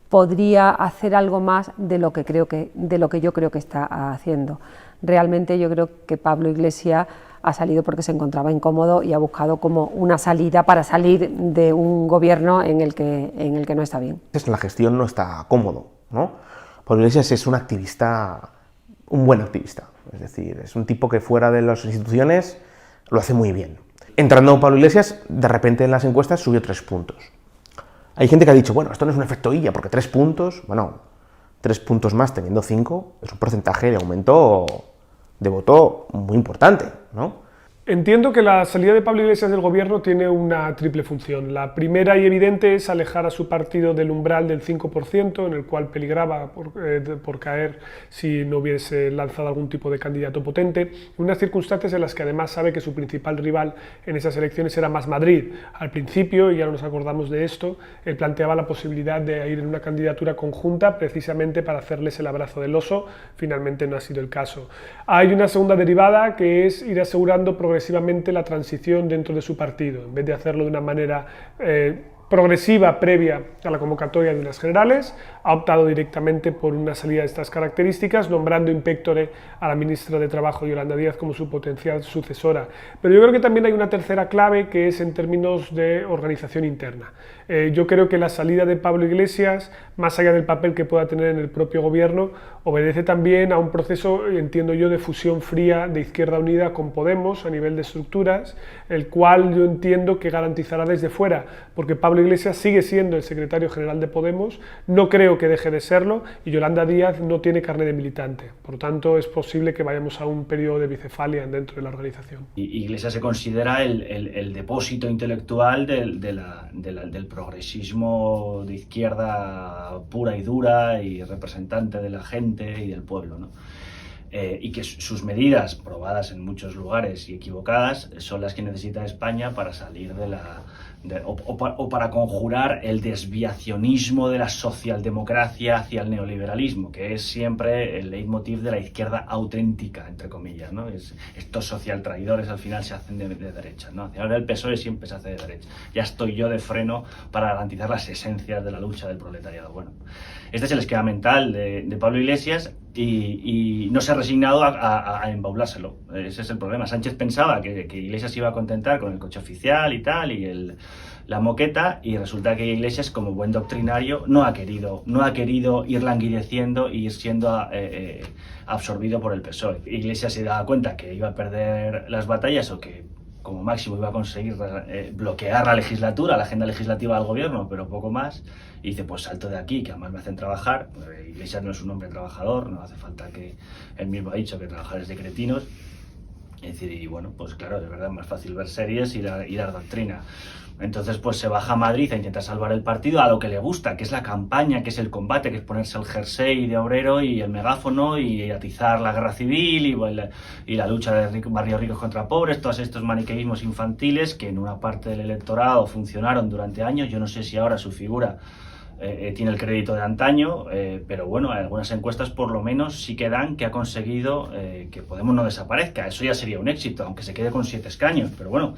podría hacer algo más de lo que yo creo que está haciendo. Realmente yo creo que Pablo Iglesias ha salido porque se encontraba incómodo y ha buscado como una salida para salir de un gobierno en el que no está bien. La gestión no está cómodo, ¿no? Pablo Iglesias es un activista, un buen activista, es decir, es un tipo que fuera de las instituciones lo hace muy bien. Entrando Pablo Iglesias, de repente en las encuestas subió 3 puntos. Hay gente que ha dicho, bueno, esto no es un efecto Illa, porque 3 puntos, bueno, 3 puntos más teniendo 5, es un porcentaje de aumento de voto muy importante, ¿no? Entiendo que la salida de Pablo Iglesias del gobierno tiene una triple función. La primera y evidente es alejar a su partido del umbral del 5%, en el cual peligraba por caer si no hubiese lanzado algún tipo de candidato potente, unas circunstancias en las que además sabe que su principal rival en esas elecciones era Más Madrid. Al principio, y ya nos acordamos de esto, él planteaba la posibilidad de ir en una candidatura conjunta precisamente para hacerles el abrazo del oso. Finalmente no ha sido el caso. Hay una segunda derivada que es ir asegurando progresivamente la transición dentro de su partido, en vez de hacerlo de una manera progresiva previa a la convocatoria de unas generales, ha optado directamente por una salida de estas características, nombrando in pectore a la ministra de Trabajo, Yolanda Díaz, como su potencial sucesora. Pero yo creo que también hay una tercera clave, que es en términos de organización interna. Yo creo que la salida de Pablo Iglesias, más allá del papel que pueda tener en el propio gobierno, obedece también a un proceso, entiendo yo, de fusión fría de Izquierda Unida con Podemos a nivel de estructuras, el cual yo entiendo que garantizará desde fuera, porque Pablo Pablo Iglesias sigue siendo el secretario general de Podemos, no creo que deje de serlo, y Yolanda Díaz no tiene carné de militante. Por lo tanto, es posible que vayamos a un periodo de bicefalia dentro de la organización. Iglesias se considera el depósito intelectual del progresismo de izquierda pura y dura y representante de la gente y del pueblo, ¿no? Y que sus medidas, probadas en muchos lugares y equivocadas, son las que necesita España para salir o para conjurar el desviacionismo de la socialdemocracia hacia el neoliberalismo, que es siempre el leitmotiv de la izquierda auténtica, entre comillas, ¿no? Estos social traidores al final se hacen de derecha, ¿no? Ahora el PSOE siempre se hace de derecha. Ya estoy yo de freno para garantizar las esencias de la lucha del proletariado. Bueno, este es el esquema mental de Pablo Iglesias y no se ha resignado a embaulárselo. Ese es el problema. Sánchez pensaba que Iglesias iba a contentar con el coche oficial y tal, y la moqueta, y resulta que Iglesias, como buen doctrinario, no ha querido ir languideciendo y ir siendo absorbido por el PSOE. Iglesias se daba cuenta que iba a perder las batallas o que como máximo iba a conseguir bloquear la legislatura, la agenda legislativa del gobierno, pero poco más, y dice, pues salto de aquí, que además me hacen trabajar. Iglesias no es un hombre trabajador, no hace falta que, él mismo ha dicho que trabajar es de cretinos. Es decir, y bueno, pues claro, de verdad es más fácil ver series y dar doctrina. Entonces pues se baja a Madrid a intentar salvar el partido a lo que le gusta, que es la campaña, que es el combate, que es ponerse el jersey de obrero y el megáfono y atizar la guerra civil y la lucha de barrios ricos contra pobres, todos estos maniqueísmos infantiles que en una parte del electorado funcionaron durante años. Yo no sé si ahora su figura tiene el crédito de antaño, pero bueno, algunas encuestas por lo menos sí que dan que ha conseguido que Podemos no desaparezca. Eso ya sería un éxito, aunque se quede con 7 escaños, pero bueno.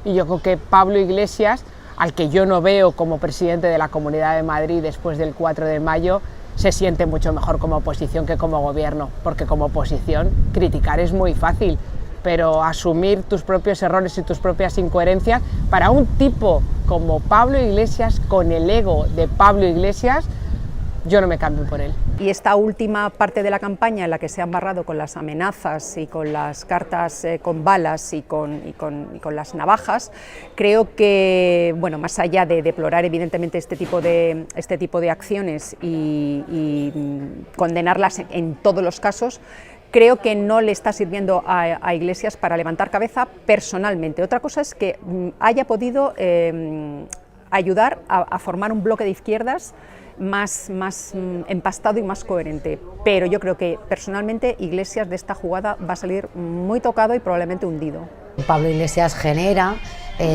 Y yo creo que Pablo Iglesias, al que yo no veo como presidente de la Comunidad de Madrid después del 4 de mayo, se siente mucho mejor como oposición que como gobierno, porque como oposición criticar es muy fácil, pero asumir tus propios errores y tus propias incoherencias, para un tipo como Pablo Iglesias, con el ego de Pablo Iglesias, yo no me cambio por él. Y esta última parte de la campaña en la que se han barrado con las amenazas y con las cartas con balas y con las navajas, creo que, bueno, más allá de deplorar evidentemente este tipo de acciones y condenarlas en todos los casos, creo que no le está sirviendo a Iglesias para levantar cabeza personalmente. Otra cosa es que haya podido ayudar a formar un bloque de izquierdas más empastado y más coherente, pero yo creo que personalmente Iglesias de esta jugada va a salir muy tocado y probablemente hundido. Pablo Iglesias genera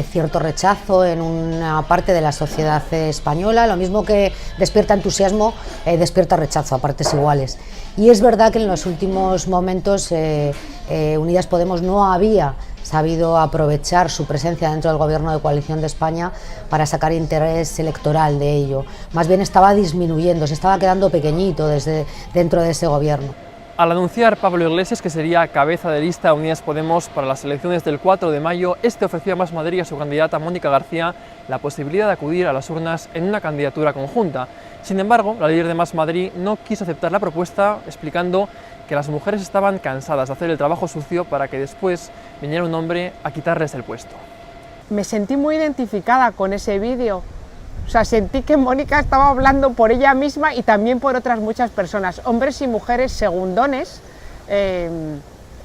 cierto rechazo en una parte de la sociedad española, lo mismo que despierta entusiasmo, despierta rechazo a partes iguales. Y es verdad que en los últimos momentos Unidas Podemos no había sabido aprovechar su presencia dentro del Gobierno de Coalición de España para sacar interés electoral de ello. Más bien estaba disminuyendo, se estaba quedando pequeñito dentro de ese gobierno. Al anunciar Pablo Iglesias que sería cabeza de lista de Unidas Podemos para las elecciones del 4 de mayo, este ofreció a Más Madrid y a su candidata Mónica García la posibilidad de acudir a las urnas en una candidatura conjunta. Sin embargo, la líder de Más Madrid no quiso aceptar la propuesta, explicando que las mujeres estaban cansadas de hacer el trabajo sucio para que después viniera un hombre a quitarles el puesto. Me sentí muy identificada con ese vídeo. O sea, sentí que Mónica estaba hablando por ella misma y también por otras muchas personas, hombres y mujeres segundones,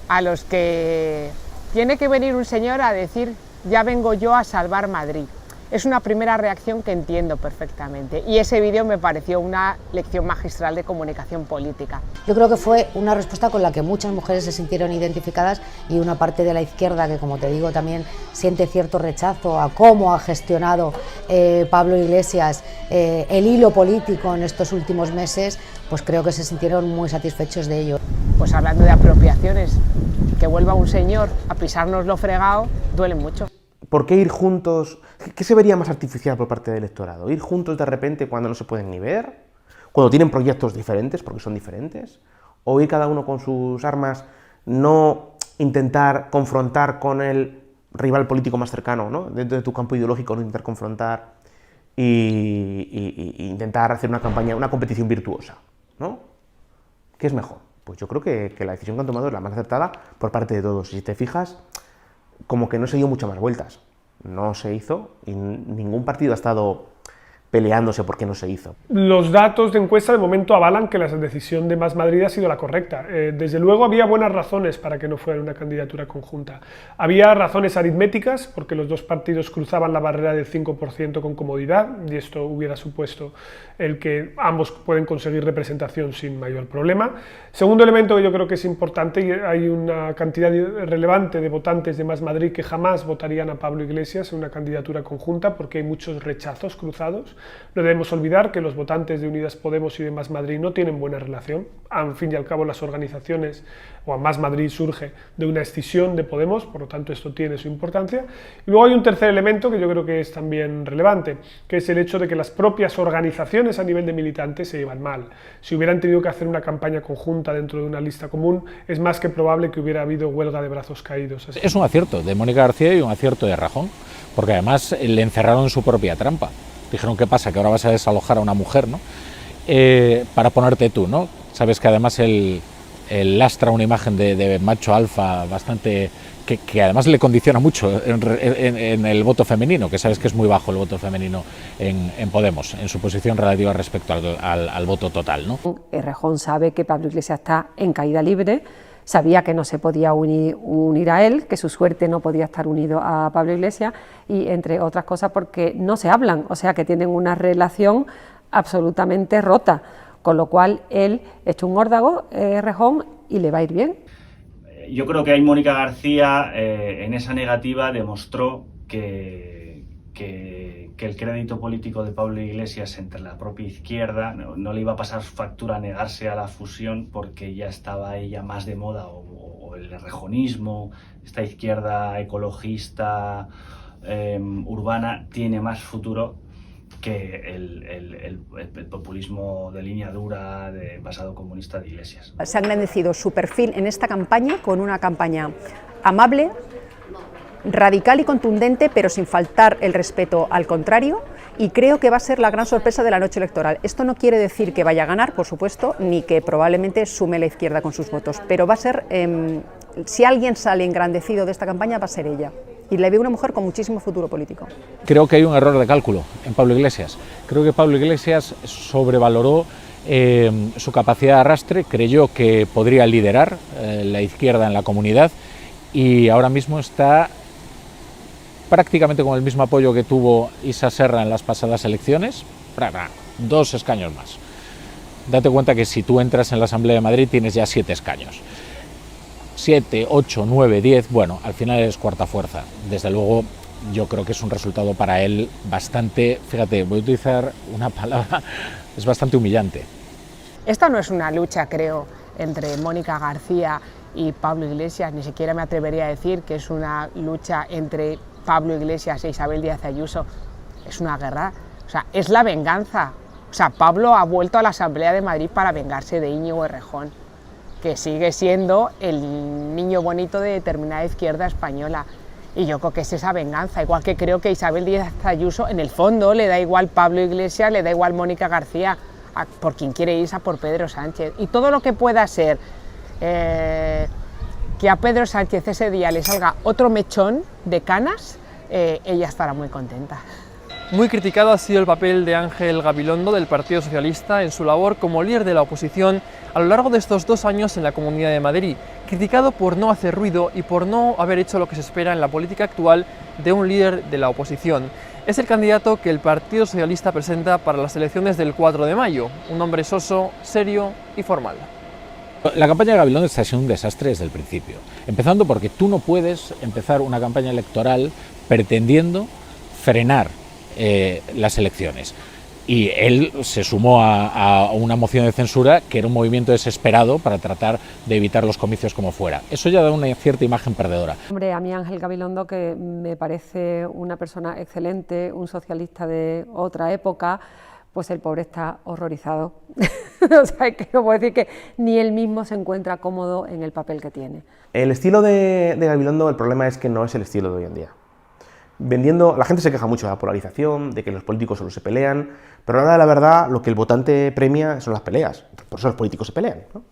a los que tiene que venir un señor a decir, ya vengo yo a salvar Madrid. Es una primera reacción que entiendo perfectamente, y ese vídeo me pareció una lección magistral de comunicación política. Yo creo que fue una respuesta con la que muchas mujeres se sintieron identificadas, y una parte de la izquierda que, como te digo, también siente cierto rechazo a cómo ha gestionado Pablo Iglesias el hilo político en estos últimos meses, pues creo que se sintieron muy satisfechos de ello. Pues hablando de apropiaciones, que vuelva un señor a pisarnos lo fregado duele mucho. ¿Por qué ir juntos? ¿Qué se vería más artificial por parte del electorado? ¿Ir juntos de repente cuando no se pueden ni ver? ¿Cuando tienen proyectos diferentes porque son diferentes? ¿O ir cada uno con sus armas, no intentar confrontar con el rival político más cercano, ¿no? Dentro de tu campo ideológico, no intentar confrontar y intentar hacer una campaña, una competición virtuosa, ¿no? ¿Qué es mejor? Pues yo creo que la decisión que han tomado es la más acertada por parte de todos. Si te fijas, como que no se dio muchas más vueltas. no se hizo y ningún partido ha estado peleándose por qué no se hizo. Los datos de encuesta de momento avalan que la decisión de Más Madrid ha sido la correcta. Desde luego había buenas razones para que no fuera una candidatura conjunta. Había razones aritméticas, porque los dos partidos cruzaban la barrera del 5% con comodidad, y esto hubiera supuesto el que ambos pueden conseguir representación sin mayor problema. Segundo elemento que yo creo que es importante, y hay una cantidad relevante de votantes de Más Madrid que jamás votarían a Pablo Iglesias en una candidatura conjunta, porque hay muchos rechazos cruzados. No debemos olvidar que los votantes de Unidas Podemos y de Más Madrid no tienen buena relación. Al fin y al cabo, las organizaciones, o a Más Madrid surge de una escisión de Podemos, por lo tanto esto tiene su importancia. Y luego hay un tercer elemento que yo creo que es también relevante, que es el hecho de que las propias organizaciones a nivel de militantes se llevan mal. Si hubieran tenido que hacer una campaña conjunta dentro de una lista común, es más que probable que hubiera habido huelga de brazos caídos. Así. Es un acierto de Mónica García y un acierto de Rejón, porque además le encerraron en su propia trampa. Dijeron, ¿qué pasa? Que ahora vas a desalojar a una mujer, ¿no? Para ponerte tú, ¿no? Sabes que además él lastra una imagen de macho alfa bastante... Que además le condiciona mucho en el voto femenino, que sabes que es muy bajo el voto femenino en Podemos, en su posición relativa respecto al voto total, ¿no? Rejón sabe que Pablo Iglesias está en caída libre, sabía que no se podía unir a él, que su suerte no podía estar unido a Pablo Iglesias, y entre otras cosas porque no se hablan, o sea que tienen una relación absolutamente rota, con lo cual él echa un órdago, Rejón, y le va a ir bien. Yo creo que ahí Mónica García en esa negativa demostró que el crédito político de Pablo Iglesias entre la propia izquierda no le iba a pasar factura a negarse a la fusión, porque ya estaba ella más de moda, o el rejonismo, esta izquierda ecologista urbana tiene más futuro que el populismo de línea dura de pasado comunista de Iglesias. Se ha engrandecido su perfil en esta campaña con una campaña amable, radical y contundente, pero sin faltar el respeto al contrario, y creo que va a ser la gran sorpresa de la noche electoral. Esto no quiere decir que vaya a ganar, por supuesto, ni que probablemente sume la izquierda con sus votos, pero va a ser, si alguien sale engrandecido de esta campaña, va a ser ella. Y le veo una mujer con muchísimo futuro político. Creo que hay un error de cálculo en Pablo Iglesias. Creo que Pablo Iglesias sobrevaloró su capacidad de arrastre, creyó que podría liderar la izquierda en la comunidad, y ahora mismo está prácticamente con el mismo apoyo que tuvo Isa Serra en las pasadas elecciones, 2 escaños más. Date cuenta que si tú entras en la Asamblea de Madrid tienes ya 7 escaños. 7, 8, 9, 10, bueno, al final es cuarta fuerza. Desde luego, yo creo que es un resultado para él bastante, fíjate, voy a utilizar una palabra, es bastante humillante. Esta no es una lucha, creo, entre Mónica García y Pablo Iglesias, ni siquiera me atrevería a decir que es una lucha entre Pablo Iglesias e Isabel Díaz Ayuso. Es una guerra, o sea, es la venganza. O sea, Pablo ha vuelto a la Asamblea de Madrid para vengarse de Íñigo Errejón, que sigue siendo el niño bonito de determinada izquierda española. Y yo creo que es esa venganza, igual que creo que Isabel Díaz Ayuso, en el fondo, le da igual Pablo Iglesias, le da igual Mónica García, por quien quiere irse a por Pedro Sánchez. Y todo lo que pueda ser que a Pedro Sánchez ese día le salga otro mechón de canas, ella estará muy contenta. Muy criticado ha sido el papel de Ángel Gabilondo del Partido Socialista en su labor como líder de la oposición a lo largo de estos 2 años en la Comunidad de Madrid, criticado por no hacer ruido y por no haber hecho lo que se espera en la política actual de un líder de la oposición. Es el candidato que el Partido Socialista presenta para las elecciones del 4 de mayo, un hombre soso, serio y formal. La campaña de Gabilondo está siendo un desastre desde el principio, empezando porque tú no puedes empezar una campaña electoral pretendiendo frenar las elecciones. Y él se sumó a una moción de censura que era un movimiento desesperado para tratar de evitar los comicios como fuera. Eso ya da una cierta imagen perdedora. Hombre, a mí Ángel Gabilondo, que me parece una persona excelente, un socialista de otra época, pues el pobre está horrorizado. O sea, que no puedo decir que ni él mismo se encuentra cómodo en el papel que tiene. El estilo de Gabilondo, el problema es que no es el estilo de hoy en día. La gente se queja mucho de la polarización, de que los políticos solo se pelean, pero ahora la verdad lo que el votante premia son las peleas, por eso los políticos se pelean, ¿no?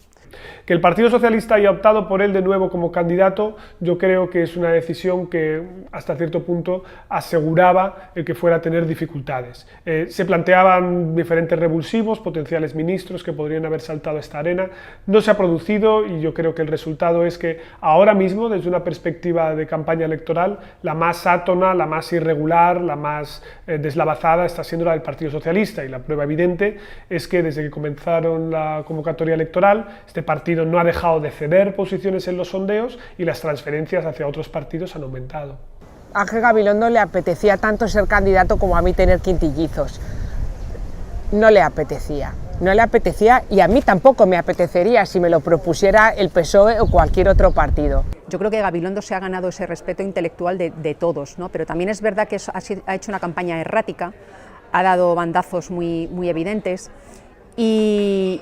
Que el Partido Socialista haya optado por él de nuevo como candidato, yo creo que es una decisión que hasta cierto punto aseguraba el que fuera a tener dificultades. Se planteaban diferentes revulsivos, potenciales ministros que podrían haber saltado a esta arena. No se ha producido y yo creo que el resultado es que ahora mismo, desde una perspectiva de campaña electoral, la más átona, la más irregular, la más deslavazada está siendo la del Partido Socialista, y la prueba evidente es que desde que comenzaron la convocatoria electoral, este partido no ha dejado de ceder posiciones en los sondeos y las transferencias hacia otros partidos han aumentado. A Ángel Gabilondo le apetecía tanto ser candidato como a mí tener quintillizos. No le apetecía y a mí tampoco me apetecería si me lo propusiera el PSOE o cualquier otro partido. Yo creo que Gabilondo se ha ganado ese respeto intelectual de todos, ¿no? Pero también es verdad que ha hecho una campaña errática, ha dado bandazos muy evidentes y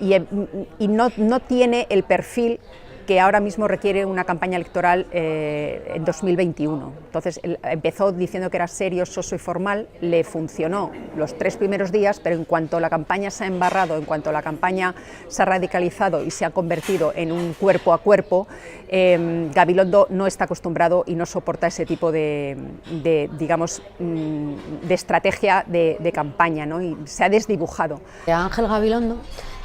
no tiene el perfil que ahora mismo requiere una campaña electoral en 2021. Entonces, él empezó diciendo que era serio, soso y formal, le funcionó los 3 primeros días, pero en cuanto la campaña se ha embarrado, en cuanto la campaña se ha radicalizado y se ha convertido en un cuerpo a cuerpo, Gabilondo no está acostumbrado y no soporta ese tipo de estrategia de campaña, ¿no? Y se ha desdibujado. A Ángel Gabilondo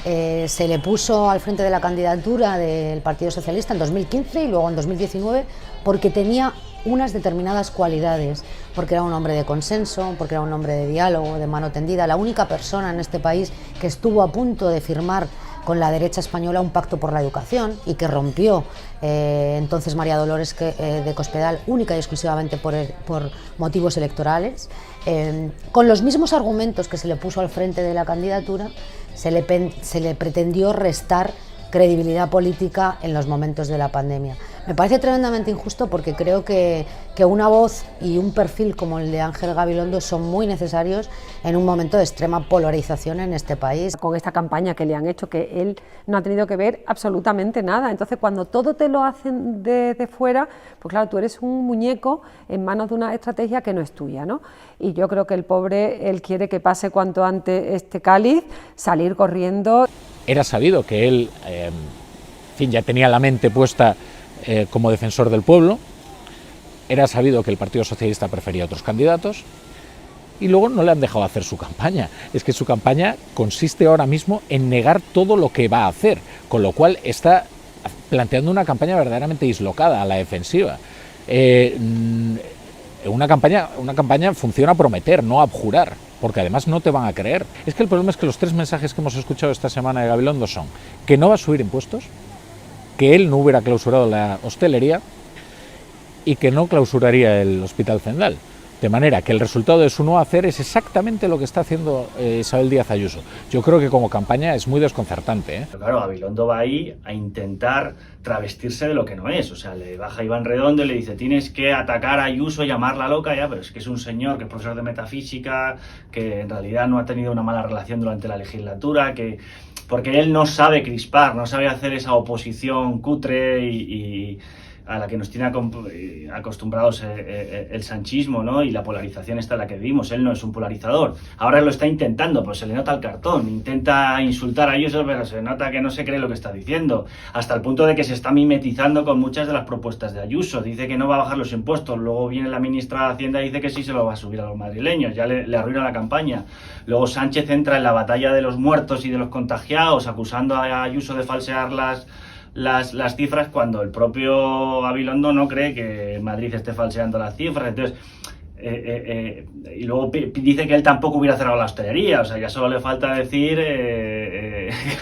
se le puso al frente de la candidatura del Partido Socialista en 2015 y luego en 2019 porque tenía unas determinadas cualidades, porque era un hombre de consenso, porque era un hombre de diálogo, de mano tendida, la única persona en este país que estuvo a punto de firmar con la derecha española un pacto por la educación y que rompió entonces María Dolores de Cospedal única y exclusivamente por motivos electorales. Con los mismos argumentos que se le puso al frente de la candidatura, se le pretendió restar credibilidad política en los momentos de la pandemia. Me parece tremendamente injusto porque creo que una voz y un perfil como el de Ángel Gabilondo son muy necesarios en un momento de extrema polarización en este país. Con esta campaña que le han hecho, que él no ha tenido que ver absolutamente nada. Entonces, cuando todo te lo hacen desde fuera, pues claro, tú eres un muñeco en manos de una estrategia que no es tuya, ¿no? Y yo creo que el pobre, él quiere que pase cuanto antes este cáliz, salir corriendo. Era sabido que él ya tenía la mente puesta como defensor del pueblo, era sabido que el Partido Socialista prefería otros candidatos y luego no le han dejado hacer su campaña. Es que su campaña consiste ahora mismo en negar todo lo que va a hacer, con lo cual está planteando una campaña verdaderamente dislocada, a la defensiva. Una campaña funciona a prometer, no a abjurar, porque además no te van a creer. Es que el problema es que los 3 mensajes que hemos escuchado esta semana de Gabilondo son que no va a subir impuestos, que él no hubiera clausurado la hostelería y que no clausuraría el Hospital Zendal. De manera que el resultado de su no hacer es exactamente lo que está haciendo Isabel Díaz Ayuso. Yo creo que como campaña es muy desconcertante, ¿eh? Pero claro, Gabilondo va ahí a intentar travestirse de lo que no es. O sea, le baja Iván Redondo y le dice: tienes que atacar a Ayuso, llamarla loca, ya, pero es que es un señor que es profesor de metafísica, que en realidad no ha tenido una mala relación durante la legislatura, porque él no sabe crispar, no sabe hacer esa oposición cutre y a la que nos tiene acostumbrados el sanchismo, ¿no? Y la polarización esta en la que vivimos. Él no es un polarizador. Ahora lo está intentando, pues se le nota el cartón. Intenta insultar a Ayuso, pero se nota que no se cree lo que está diciendo. Hasta el punto de que se está mimetizando con muchas de las propuestas de Ayuso. Dice que no va a bajar los impuestos. Luego viene la ministra de Hacienda y dice que sí se lo va a subir a los madrileños. Ya le arruina la campaña. Luego Sánchez entra en la batalla de los muertos y de los contagiados, acusando a Ayuso de falsear las cifras, cuando el propio Gabilondo no cree que Madrid esté falseando las cifras. Entonces, y luego dice que él tampoco hubiera cerrado la hostelería. O sea, ya solo le falta decir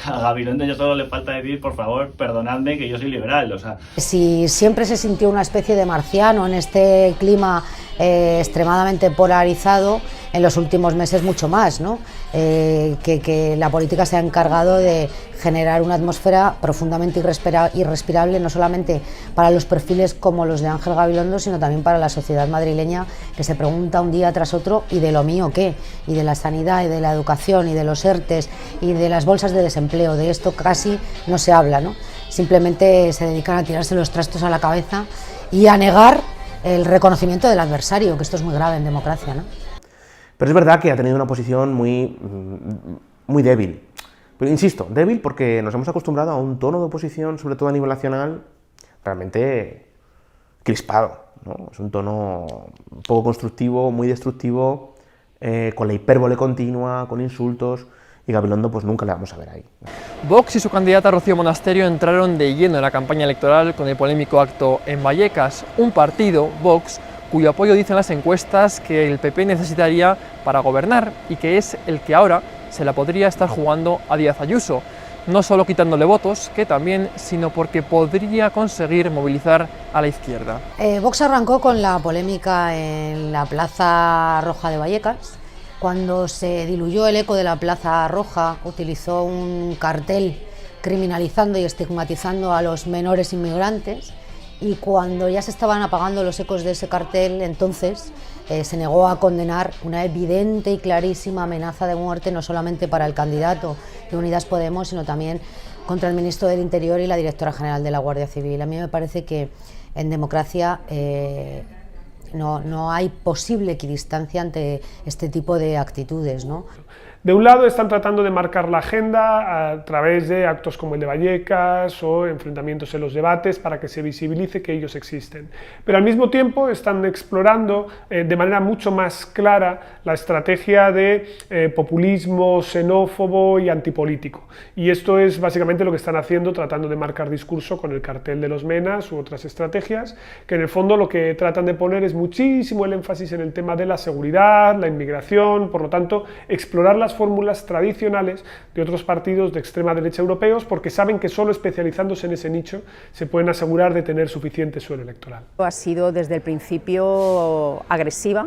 a Gabilondo ya solo le falta decir: por favor, perdonadme que yo soy liberal. O sea, si siempre se sintió una especie de marciano en este clima extremadamente polarizado, en los últimos meses mucho más, ¿no? Que la política se ha encargado de generar una atmósfera profundamente irrespirable, no solamente para los perfiles como los de Ángel Gabilondo, sino también para la sociedad madrileña, que se pregunta un día tras otro: ¿y de lo mío qué? Y de la sanidad, y de la educación, y de los ERTES, y de las bolsas de desempleo. De esto casi no se habla, ¿no? Simplemente se dedican a tirarse los trastos a la cabeza y a negar el reconocimiento del adversario, que esto es muy grave en democracia, ¿no? Pero es verdad que ha tenido una posición muy débil. Pero insisto, débil porque nos hemos acostumbrado a un tono de oposición, sobre todo a nivel nacional, realmente crispado, ¿no? Es un tono poco constructivo, muy destructivo, con la hipérbole continua, con insultos, y Gabilondo pues nunca le vamos a ver ahí. Vox y su candidata Rocío Monasterio entraron de lleno en la campaña electoral con el polémico acto en Vallecas, un partido, Vox, cuyo apoyo dicen las encuestas que el PP necesitaría para gobernar y que es el que ahora se la podría estar jugando a Díaz Ayuso, no solo quitándole votos, que también, sino porque podría conseguir movilizar a la izquierda. Vox arrancó con la polémica en la Plaza Roja de Vallecas. Cuando se diluyó el eco de la Plaza Roja, utilizó un cartel criminalizando y estigmatizando a los menores inmigrantes, y cuando ya se estaban apagando los ecos de ese cartel, entonces se negó a condenar una evidente y clarísima amenaza de muerte, no solamente para el candidato de Unidas Podemos, sino también contra el ministro del Interior y la directora general de la Guardia Civil. A mí me parece que en democracia no hay posible equidistancia ante este tipo de actitudes, ¿no? De un lado están tratando de marcar la agenda a través de actos como el de Vallecas o enfrentamientos en los debates para que se visibilice que ellos existen. Pero al mismo tiempo están explorando de manera mucho más clara la estrategia de populismo xenófobo y antipolítico. Y esto es básicamente lo que están haciendo, tratando de marcar discurso con el cartel de los Menas u otras estrategias, que en el fondo lo que tratan de poner es muchísimo el énfasis en el tema de la seguridad, la inmigración, por lo tanto, explorar las fórmulas tradicionales de otros partidos de extrema derecha europeos, porque saben que solo especializándose en ese nicho se pueden asegurar de tener suficiente suelo electoral. Ha sido desde el principio agresiva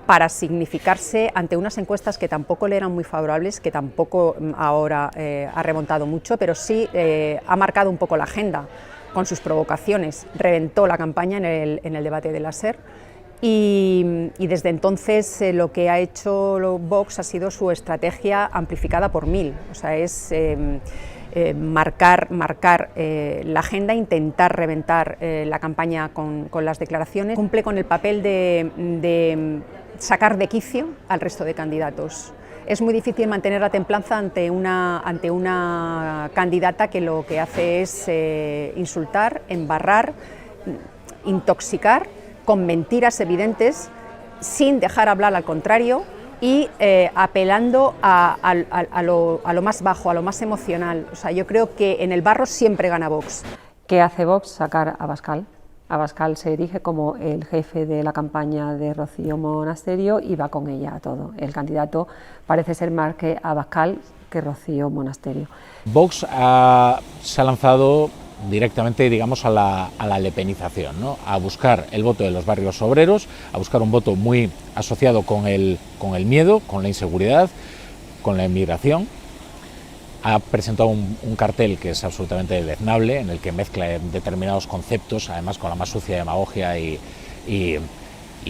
para significarse ante unas encuestas que tampoco le eran muy favorables, que tampoco ahora ha remontado mucho, pero sí ha marcado un poco la agenda con sus provocaciones. Reventó la campaña en el debate de la SER. Y desde entonces lo que ha hecho Vox ha sido su estrategia amplificada por 1000, o sea, es marcar la agenda, intentar reventar la campaña con las declaraciones. Cumple con el papel de sacar de quicio al resto de candidatos. Es muy difícil mantener la templanza ante una candidata que lo que hace es insultar, embarrar, intoxicar, con mentiras evidentes, sin dejar hablar al contrario y apelando a lo más bajo, a lo más emocional. O sea, yo creo que en el barro siempre gana Vox. ¿Qué hace Vox? Sacar a Abascal. Abascal se erige como el jefe de la campaña de Rocío Monasterio y va con ella a todo. El candidato parece ser más que Abascal que Rocío Monasterio. Vox se ha lanzado directamente, digamos, a la lepenización, ¿no? A buscar el voto de los barrios obreros, a buscar un voto muy asociado con el miedo, con la inseguridad, con la inmigración. Ha presentado un cartel que es absolutamente deleznable, en el que mezcla determinados conceptos, además con la más sucia demagogia y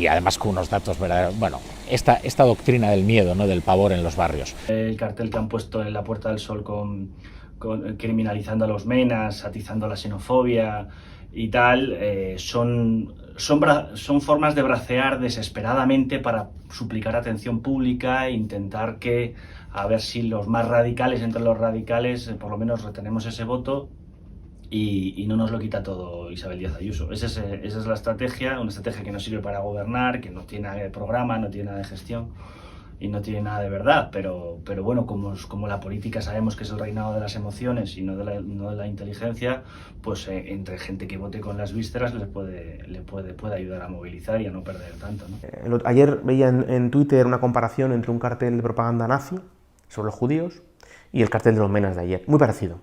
además con unos datos verdaderos. Bueno, esta doctrina del miedo, ¿no? Del pavor en los barrios. El cartel que han puesto en la Puerta del Sol criminalizando a los Menas, atizando la xenofobia y tal, son formas de bracear desesperadamente para suplicar atención pública e intentar a ver si los más radicales entre los radicales por lo menos retenemos ese voto y no nos lo quita todo Isabel Díaz Ayuso. Esa es la estrategia, una estrategia que no sirve para gobernar, que no tiene nada de programa, no tiene nada de gestión y no tiene nada de verdad, pero bueno, como la política sabemos que es el reinado de las emociones y no de la inteligencia, pues entre gente que vote con las vísceras le puede ayudar a movilizar y a no perder tanto, ¿no? Ayer veía en Twitter una comparación entre un cartel de propaganda nazi sobre los judíos y el cartel de los Menas de ayer, muy parecido.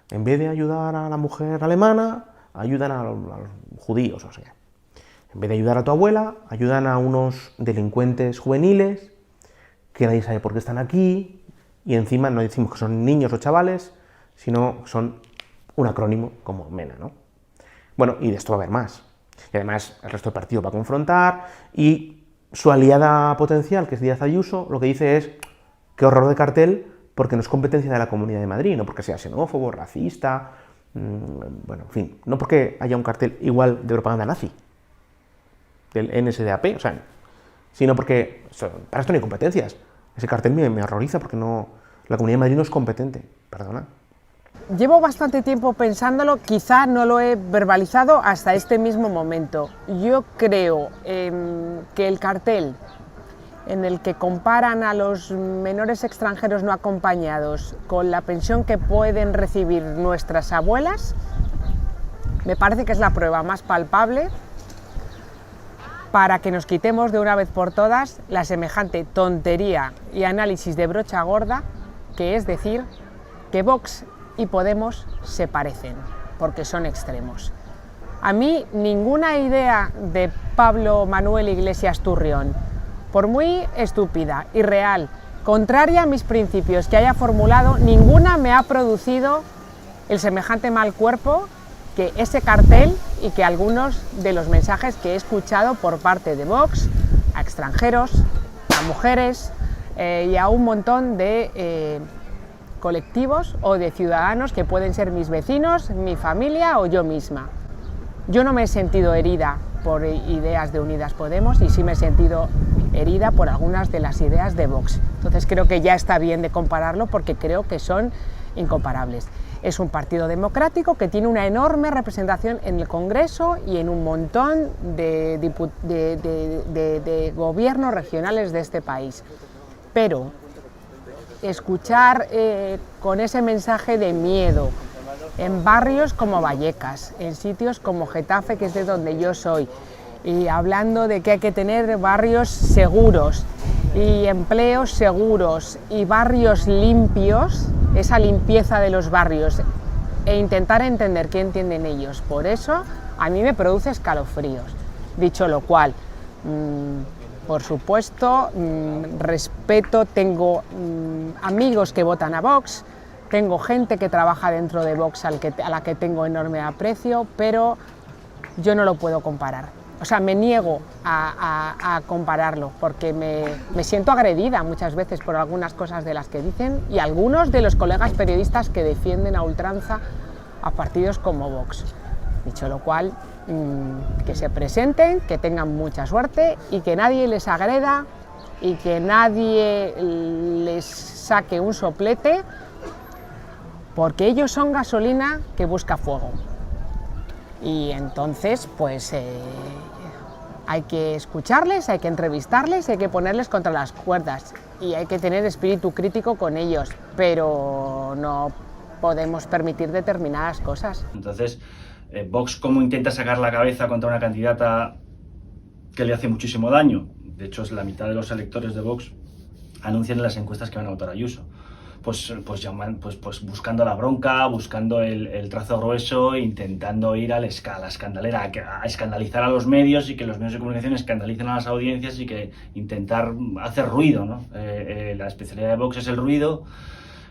En vez de ayudar a la mujer alemana, ayudan a los judíos, o sea. En vez de ayudar a tu abuela, ayudan a unos delincuentes juveniles que nadie sabe por qué están aquí y encima no decimos que son niños o chavales, sino que son un acrónimo como MENA, ¿no? Bueno, y de esto va a haber más. Y además el resto del partido va a confrontar y su aliada potencial, que es Díaz Ayuso, lo que dice es qué horror de cartel porque no es competencia de la Comunidad de Madrid, no porque sea xenófobo, racista, bueno, en fin, no porque haya un cartel igual de propaganda nazi del NSDAP, o sea, sino porque para esto no hay competencias. Ese cartel me horroriza porque la Comunidad de Madrid no es competente, perdona. Llevo bastante tiempo pensándolo, quizá no lo he verbalizado hasta este mismo momento. Yo creo que el cartel en el que comparan a los menores extranjeros no acompañados con la pensión que pueden recibir nuestras abuelas, me parece que es la prueba más palpable para que nos quitemos de una vez por todas la semejante tontería y análisis de brocha gorda, que es decir que Vox y Podemos se parecen, porque son extremos. A mí ninguna idea de Pablo Manuel Iglesias Turrión, por muy estúpida, irreal, contraria a mis principios que haya formulado, ninguna me ha producido el semejante mal cuerpo que ese cartel y que algunos de los mensajes que he escuchado por parte de Vox a extranjeros, a mujeres y a un montón de colectivos o de ciudadanos que pueden ser mis vecinos, mi familia o yo misma. Yo no me he sentido herida por ideas de Unidas Podemos y sí me he sentido herida por algunas de las ideas de Vox. Entonces creo que ya está bien de compararlo porque creo que son incomparables. Es un partido democrático que tiene una enorme representación en el Congreso y en un montón de gobiernos regionales de este país. Pero escuchar con ese mensaje de miedo en barrios como Vallecas, en sitios como Getafe, que es de donde yo soy, y hablando de que hay que tener barrios seguros y empleos seguros y barrios limpios, esa limpieza de los barrios, e intentar entender qué entienden ellos. Por eso a mí me produce escalofríos. Dicho lo cual, por supuesto, respeto, tengo amigos que votan a Vox, tengo gente que trabaja dentro de Vox a la que tengo enorme aprecio, pero yo no lo puedo comparar. O sea, me niego a compararlo porque me siento agredida muchas veces por algunas cosas de las que dicen y algunos de los colegas periodistas que defienden a ultranza a partidos como Vox. Dicho lo cual, que se presenten, que tengan mucha suerte y que nadie les agreda y que nadie les saque un soplete, porque ellos son gasolina que busca fuego. Y entonces, pues hay que escucharles, hay que entrevistarles, hay que ponerles contra las cuerdas y hay que tener espíritu crítico con ellos, pero no podemos permitir determinadas cosas. Entonces, Vox, ¿cómo intenta sacar la cabeza contra una candidata que le hace muchísimo daño? De hecho, es la mitad de los electores de Vox anuncian en las encuestas que van a votar a Ayuso. Pues buscando la bronca, buscando el trazo grueso, intentando ir a la escandalera, a escandalizar a los medios y que los medios de comunicación escandalicen a las audiencias y que intentar hacer ruido, ¿no? La especialidad de Vox es el ruido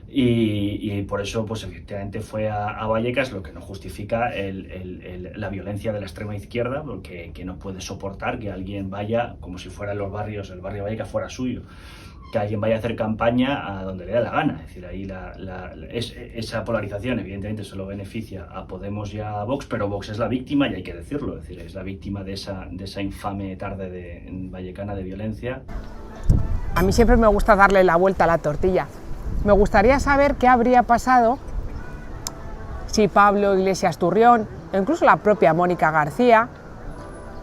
y por eso, pues efectivamente fue a Vallecas, lo que no justifica la violencia de la extrema izquierda, porque que no puede soportar que alguien vaya, como si fuera los barrios, el barrio Vallecas fuera suyo, que alguien vaya a hacer campaña a donde le da la gana. Es decir, ahí esa polarización evidentemente solo beneficia a Podemos y a Vox, pero Vox es la víctima y hay que decirlo, es decir, es la víctima de esa infame tarde vallecana de violencia. A mí siempre me gusta darle la vuelta a la tortilla. Me gustaría saber qué habría pasado si Pablo Iglesias Turrión, e incluso la propia Mónica García,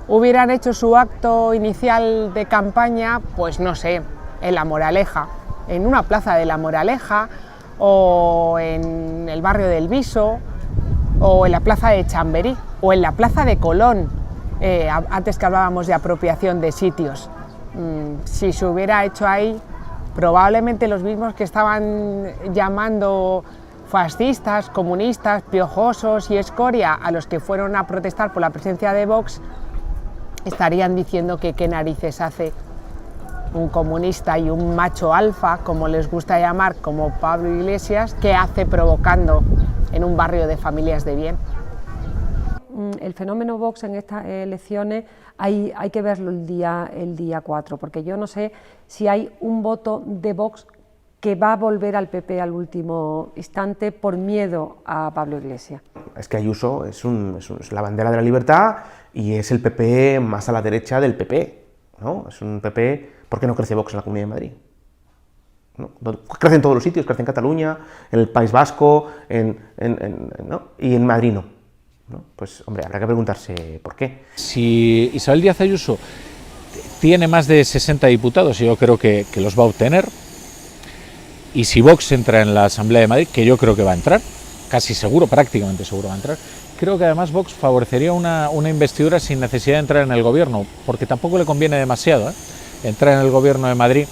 hubieran hecho su acto inicial de campaña, pues no sé, en La Moraleja, en una plaza de La Moraleja, o en el barrio del Viso, o en la plaza de Chamberí, o en la plaza de Colón, antes que hablábamos de apropiación de sitios. Si se hubiera hecho ahí, probablemente los mismos que estaban llamando fascistas, comunistas, piojosos y escoria a los que fueron a protestar por la presencia de Vox, estarían diciendo que qué narices hace un comunista y un macho alfa, como les gusta llamar, como Pablo Iglesias, que hace provocando en un barrio de familias de bien. El fenómeno Vox en estas elecciones hay que verlo el día 4, porque yo no sé si hay un voto de Vox que va a volver al PP al último instante por miedo a Pablo Iglesias. Es que Ayuso es la bandera de la libertad y es el PP más a la derecha del PP, ¿no? Es un PP. ¿Por qué no crece Vox en la Comunidad de Madrid? ¿no? Crece en todos los sitios, crece en Cataluña, en el País Vasco, ¿no? Y en Madrid no. Pues, hombre, habrá que preguntarse por qué. Si Isabel Díaz Ayuso tiene más de 60 diputados, y yo creo que los va a obtener, y si Vox entra en la Asamblea de Madrid, que yo creo que va a entrar, casi seguro, prácticamente seguro va a entrar, creo que además Vox favorecería una investidura sin necesidad de entrar en el gobierno, porque tampoco le conviene demasiado entrar en el gobierno de Madrid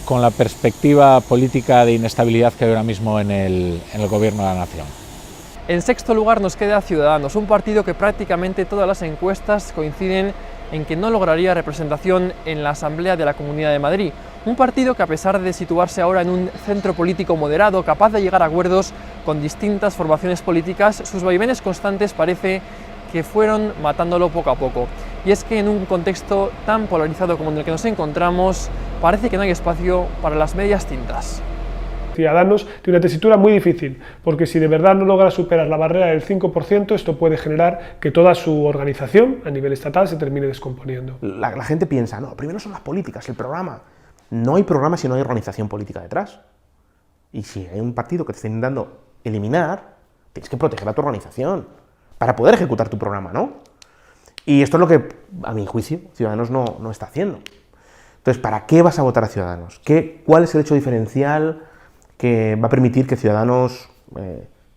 con la perspectiva política de inestabilidad que hay ahora mismo en el gobierno de la nación. En sexto lugar nos queda Ciudadanos, un partido que prácticamente todas las encuestas coinciden en que no lograría representación en la Asamblea de la Comunidad de Madrid. Un partido que, a pesar de situarse ahora en un centro político moderado, capaz de llegar a acuerdos con distintas formaciones políticas, sus vaivenes constantes parece que fueron matándolo poco a poco. Y es que en un contexto tan polarizado como en el que nos encontramos, parece que no hay espacio para las medias tintas. Ciudadanos tiene una tesitura muy difícil, porque si de verdad no logra superar la barrera del 5%, esto puede generar que toda su organización a nivel estatal se termine descomponiendo. La gente piensa, no, primero son las políticas, el programa. No hay programa si no hay organización política detrás. Y si hay un partido que te está intentando eliminar, tienes que proteger a tu organización para poder ejecutar tu programa, ¿no? Y esto es lo que, a mi juicio, Ciudadanos no está haciendo. Entonces, ¿para qué vas a votar a Ciudadanos? ¿Cuál es el hecho diferencial que va a permitir que Ciudadanos,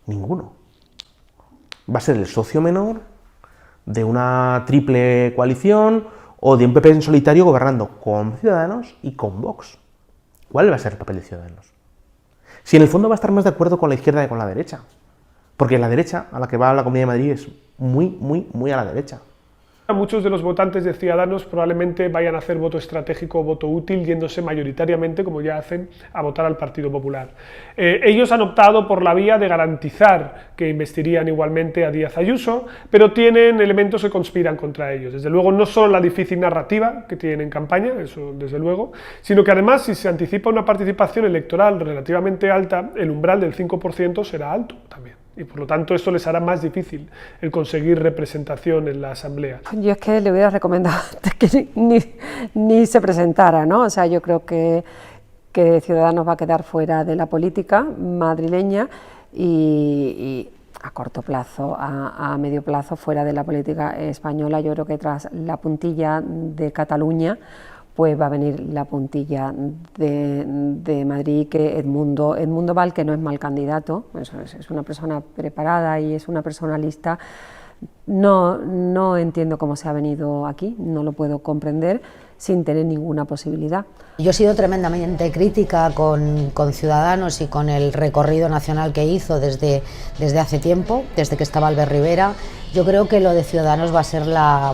ninguno? ¿Va a ser el socio menor de una triple coalición o de un PP en solitario gobernando con Ciudadanos y con Vox? ¿Cuál va a ser el papel de Ciudadanos? Si en el fondo va a estar más de acuerdo con la izquierda que con la derecha, porque la derecha a la que va la Comunidad de Madrid es muy a la derecha. Muchos de los votantes de Ciudadanos probablemente vayan a hacer voto estratégico o voto útil, yéndose mayoritariamente, como ya hacen, a votar al Partido Popular. Ellos han optado por la vía de garantizar que investirían igualmente a Díaz Ayuso, pero tienen elementos que conspiran contra ellos. Desde luego, no solo la difícil narrativa que tienen en campaña, eso desde luego, sino que además, si se anticipa una participación electoral relativamente alta, el umbral del 5% será alto también. Y por lo tanto esto les hará más difícil el conseguir representación en la Asamblea. Yo es que le hubiera recomendado que ni se presentara, ¿no? O sea, yo creo que Ciudadanos va a quedar fuera de la política madrileña y a corto plazo, a medio plazo, fuera de la política española. Yo creo que tras la puntilla de Cataluña pues va a venir la puntilla de Madrid, que Edmundo Val, que no es mal candidato, es una persona preparada y es una persona lista. No entiendo cómo se ha venido aquí, no lo puedo comprender sin tener ninguna posibilidad. Yo he sido tremendamente crítica con Ciudadanos y con el recorrido nacional que hizo desde hace tiempo, desde que estaba Albert Rivera. Yo creo que lo de Ciudadanos va a ser la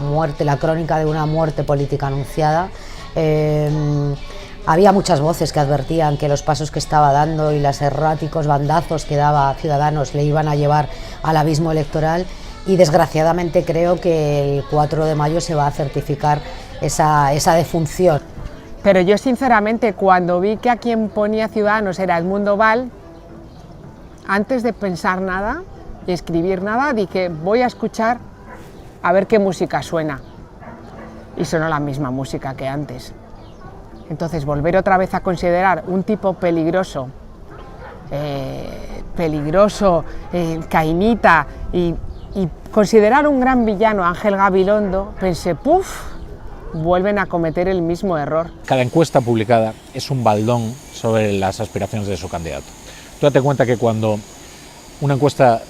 crónica de una muerte política anunciada. Había muchas voces que advertían que los pasos que estaba dando y los erráticos bandazos que daba Ciudadanos le iban a llevar al abismo electoral, y desgraciadamente creo que el 4 de mayo se va a certificar esa defunción. Pero yo sinceramente, cuando vi que a quien ponía Ciudadanos era Edmundo Val, antes de pensar nada y escribir nada, dije voy a escuchar a ver qué música suena. Y sonó la misma música que antes. Entonces, volver otra vez a considerar un tipo peligroso, cainita, y considerar un gran villano a Ángel Gabilondo, pensé, vuelven a cometer el mismo error. Cada encuesta publicada es un baldón sobre las aspiraciones de su candidato. Tú date cuenta que cuando una encuesta,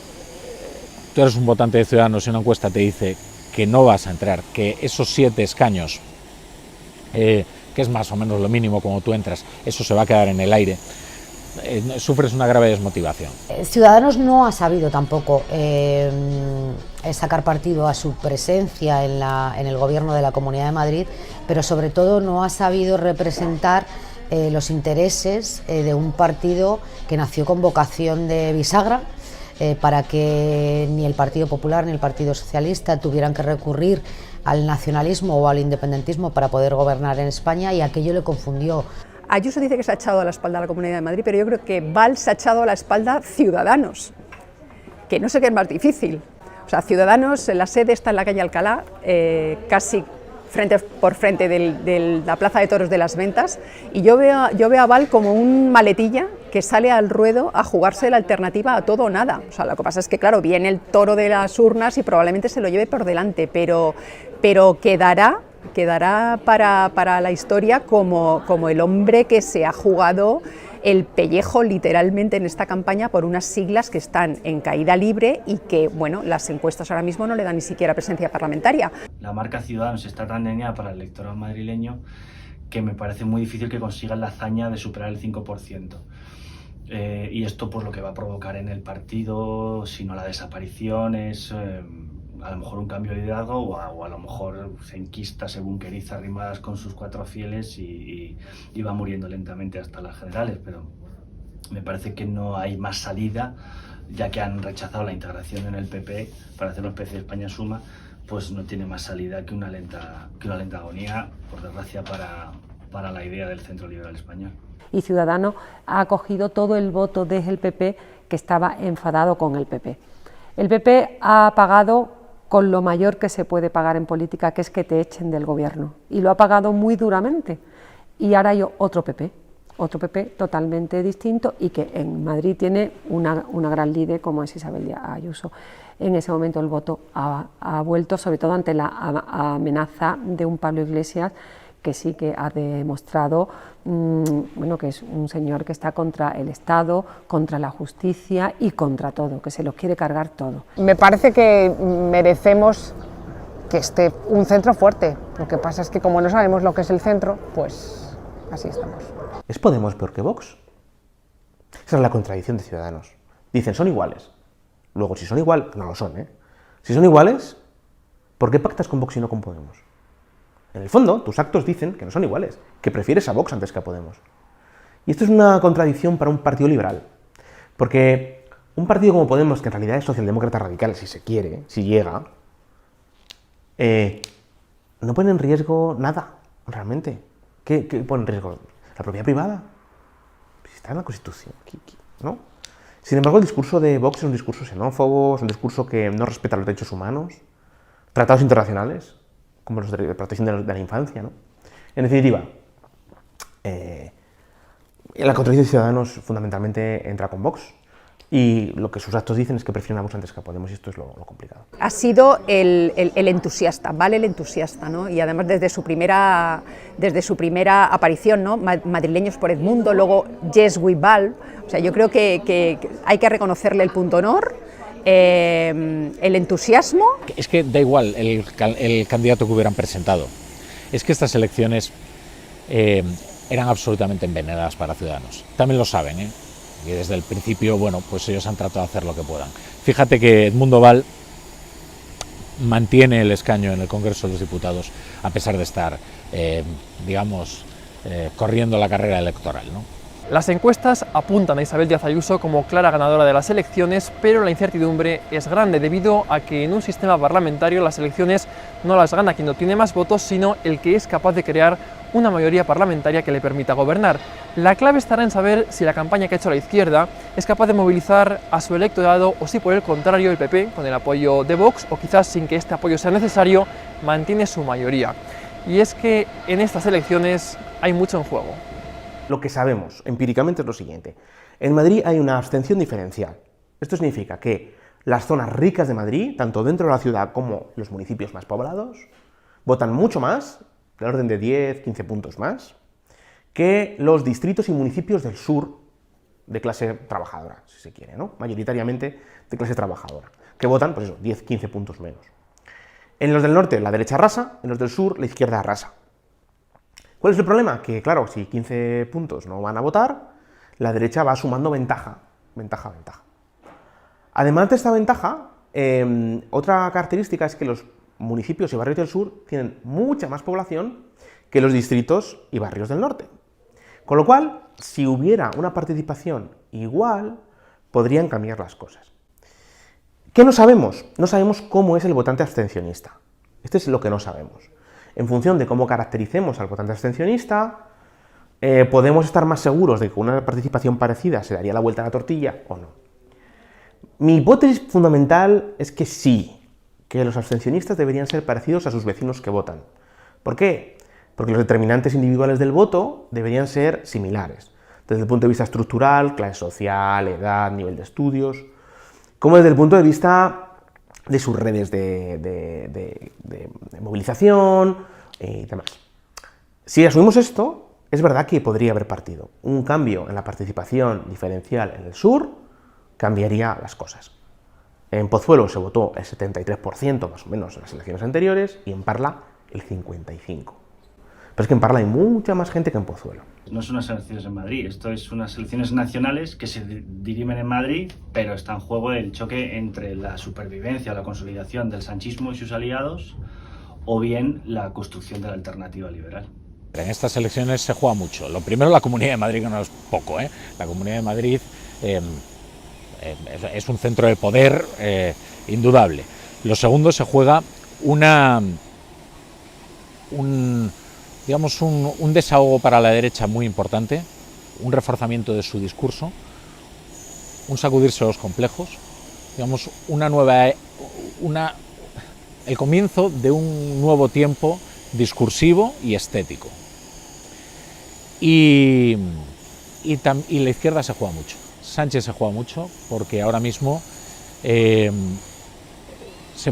tú eres un votante de Ciudadanos y una encuesta te dice que no vas a entrar, que esos 7 escaños, que es más o menos lo mínimo cuando tú entras, eso se va a quedar en el aire, sufres una grave desmotivación. Ciudadanos no ha sabido tampoco sacar partido a su presencia en el gobierno de la Comunidad de Madrid, pero sobre todo no ha sabido representar los intereses de un partido que nació con vocación de bisagra, para que ni el Partido Popular ni el Partido Socialista tuvieran que recurrir al nacionalismo o al independentismo para poder gobernar en España, y aquello le confundió. Ayuso dice que se ha echado a la espalda a la Comunidad de Madrid, pero yo creo que Val se ha echado a la espalda Ciudadanos, que no sé qué es más difícil. O sea, Ciudadanos, la sede está en la calle Alcalá, casi por frente de la Plaza de Toros de las Ventas, y yo veo a Val como un maletilla que sale al ruedo a jugarse la alternativa a todo o nada. O sea, lo que pasa es que, claro, viene el toro de las urnas y probablemente se lo lleve por delante, pero quedará para la historia como el hombre que se ha jugado el pellejo literalmente en esta campaña por unas siglas que están en caída libre y que, bueno, las encuestas ahora mismo no le dan ni siquiera presencia parlamentaria. La marca Ciudadanos está tan dañada para el electorado madrileño que me parece muy difícil que consigan la hazaña de superar el 5%. Y esto pues lo que va a provocar en el partido, si no la desaparición, es a lo mejor un cambio de liderazgo o a lo mejor se enquista, se bunkeriza arrimadas con sus 4 fieles y va muriendo lentamente hasta las generales, pero me parece que no hay más salida, ya que han rechazado la integración en el PP para hacer una especie de España suma, pues no tiene más salida que una lenta agonía, por desgracia, para la idea del centro liberal español. Y Ciudadanos ha acogido todo el voto desde el PP que estaba enfadado con el PP. El PP ha pagado con lo mayor que se puede pagar en política, que es que te echen del gobierno, y lo ha pagado muy duramente. Y ahora hay otro PP totalmente distinto y que en Madrid tiene una gran líder como es Isabel Díaz Ayuso. En ese momento el voto ha vuelto, sobre todo ante la amenaza de un Pablo Iglesias que sí que ha demostrado bueno, que es un señor que está contra el Estado, contra la justicia y contra todo, que se los quiere cargar todo. Me parece que merecemos que esté un centro fuerte. Lo que pasa es que como no sabemos lo que es el centro, pues así estamos. ¿Es Podemos peor que Vox? Esa es la contradicción de Ciudadanos. Dicen, son iguales. Luego, si son iguales, no lo son, ¿eh? Si son iguales, ¿por qué pactas con Vox y no con Podemos? En el fondo, tus actos dicen que no son iguales, que prefieres a Vox antes que a Podemos. Y esto es una contradicción para un partido liberal, porque un partido como Podemos, que en realidad es socialdemócrata radical, si se quiere, si llega, no pone en riesgo nada, realmente. ¿Qué pone en riesgo? La propiedad privada. Está en la Constitución, ¿no? Sin embargo, el discurso de Vox es un discurso xenófobo, es un discurso que no respeta los derechos humanos, tratados internacionales, como los de protección de la infancia, ¿no? En definitiva, la contradicción de Ciudadanos fundamentalmente entra con Vox y lo que sus actos dicen es que prefieren a Vox antes que a Podemos y esto es lo complicado. Ha sido el entusiasta, ¿vale? El entusiasta, ¿no? Y además desde su primera aparición, ¿no? Madrileños por Edmundo, luego Yes We Val, o sea, yo creo que hay que reconocerle el punto honor, el entusiasmo. Es que da igual el candidato que hubieran presentado, es que estas elecciones eran absolutamente envenenadas para Ciudadanos, también lo saben, ¿eh? Y desde el principio, bueno, pues ellos han tratado de hacer lo que puedan. Fíjate que Edmundo Val mantiene el escaño en el Congreso de los Diputados a pesar de estar, digamos, corriendo la carrera electoral, ¿no? Las encuestas apuntan a Isabel Díaz Ayuso como clara ganadora de las elecciones, pero la incertidumbre es grande debido a que en un sistema parlamentario las elecciones no las gana quien no tiene más votos, sino el que es capaz de crear una mayoría parlamentaria que le permita gobernar. La clave estará en saber si la campaña que ha hecho la izquierda es capaz de movilizar a su electorado o si por el contrario el PP, con el apoyo de Vox o quizás sin que este apoyo sea necesario, mantiene su mayoría. Y es que en estas elecciones hay mucho en juego. Lo que sabemos empíricamente es lo siguiente. En Madrid hay una abstención diferencial. Esto significa que las zonas ricas de Madrid, tanto dentro de la ciudad como los municipios más poblados, votan mucho más, del orden de 10, 15 puntos más, que los distritos y municipios del sur de clase trabajadora, si se quiere, ¿no? Mayoritariamente de clase trabajadora, que votan, pues eso, 10, 15 puntos menos. En los del norte la derecha arrasa, en los del sur la izquierda arrasa. ¿Cuál es el problema? Que, claro, si 15 puntos no van a votar, la derecha va sumando ventaja. Además de esta ventaja, otra característica es que los municipios y barrios del sur tienen mucha más población que los distritos y barrios del norte. Con lo cual, si hubiera una participación igual, podrían cambiar las cosas. ¿Qué no sabemos? No sabemos cómo es el votante abstencionista. Esto es lo que no sabemos. En función de cómo caractericemos al votante abstencionista, podemos estar más seguros de que una participación parecida se daría la vuelta a la tortilla o no. Mi hipótesis fundamental es que sí, que los abstencionistas deberían ser parecidos a sus vecinos que votan. ¿Por qué? Porque los determinantes individuales del voto deberían ser similares, desde el punto de vista estructural, clase social, edad, nivel de estudios, como desde el punto de vista de sus redes de movilización y demás. Si asumimos esto, es verdad que podría haber partido. Un cambio en la participación diferencial en el sur cambiaría las cosas. En Pozuelo se votó el 73% más o menos en las elecciones anteriores y en Parla el 55%. Pero es que en Parla hay mucha más gente que en Pozuelo. No son unas elecciones en Madrid, esto es unas elecciones nacionales que se dirimen en Madrid, pero está en juego el choque entre la supervivencia o la consolidación del sanchismo y sus aliados, o bien la construcción de la alternativa liberal. En estas elecciones se juega mucho. Lo primero, la Comunidad de Madrid, que no es poco, ¿eh? La Comunidad de Madrid es un centro de poder indudable. Lo segundo, se juega un desahogo para la derecha muy importante, un reforzamiento de su discurso, un sacudirse los complejos, digamos, el comienzo de un nuevo tiempo discursivo y estético. Y la izquierda se juega mucho. Sánchez se juega mucho porque ahora mismo se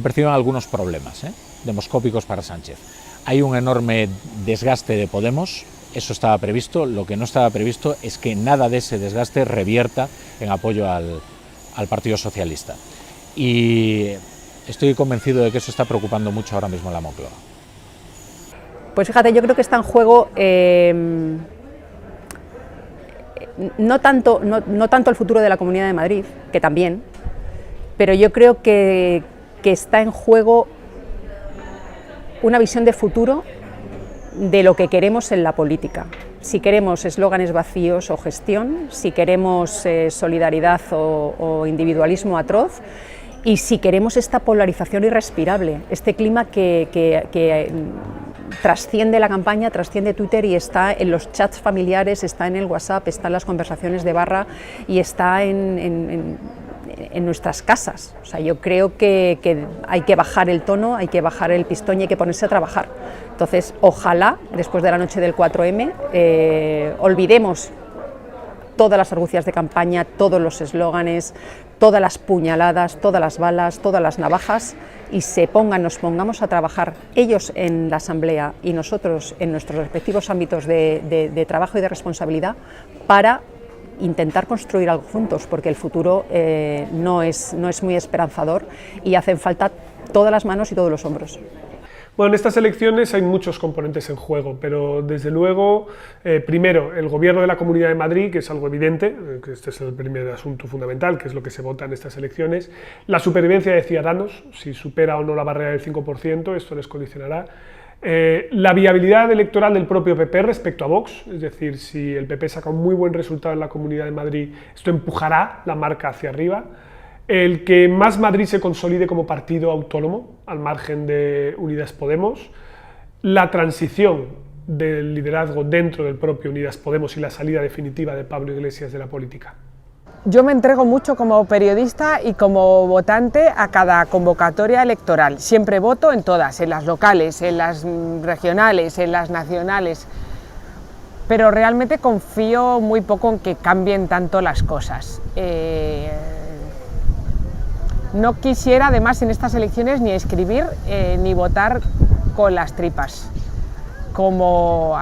perciben algunos problemas demoscópicos para Sánchez. Hay un enorme desgaste de Podemos, eso estaba previsto. Lo que no estaba previsto es que nada de ese desgaste revierta en apoyo al Partido Socialista. Y estoy convencido de que eso está preocupando mucho ahora mismo en la Moncloa. Pues fíjate, yo creo que está en juego no tanto el futuro de la Comunidad de Madrid, que también, pero yo creo que está en juego una visión de futuro de lo que queremos en la política. Si queremos eslóganes vacíos o gestión, si queremos solidaridad o individualismo atroz, y si queremos esta polarización irrespirable, este clima que trasciende la campaña, trasciende Twitter y está en los chats familiares, está en el WhatsApp, está en las conversaciones de barra y está en nuestras casas. O sea, yo creo que hay que bajar el tono, hay que bajar el pistón y hay que ponerse a trabajar. Entonces, ojalá, después de la noche del 4M, olvidemos todas las argucias de campaña, todos los eslóganes, todas las puñaladas, todas las balas, todas las navajas, y nos pongamos a trabajar, ellos en la Asamblea y nosotros en nuestros respectivos ámbitos de trabajo y de responsabilidad, para intentar construir algo juntos, porque el futuro no es muy esperanzador y hacen falta todas las manos y todos los hombros. Bueno, en estas elecciones hay muchos componentes en juego, pero desde luego, primero, el gobierno de la Comunidad de Madrid, que es algo evidente, que este es el primer asunto fundamental, que es lo que se vota en estas elecciones, la supervivencia de Ciudadanos, si supera o no la barrera del 5%, esto les condicionará, la viabilidad electoral del propio PP respecto a Vox, es decir, si el PP saca un muy buen resultado en la Comunidad de Madrid, esto empujará la marca hacia arriba. El que Más Madrid se consolide como partido autónomo, al margen de Unidas Podemos, la transición del liderazgo dentro del propio Unidas Podemos y la salida definitiva de Pablo Iglesias de la política. Yo me entrego mucho como periodista y como votante a cada convocatoria electoral. Siempre voto en todas, en las locales, en las regionales, en las nacionales, pero realmente confío muy poco en que cambien tanto las cosas. No quisiera, además, en estas elecciones ni escribir ni votar con las tripas. Como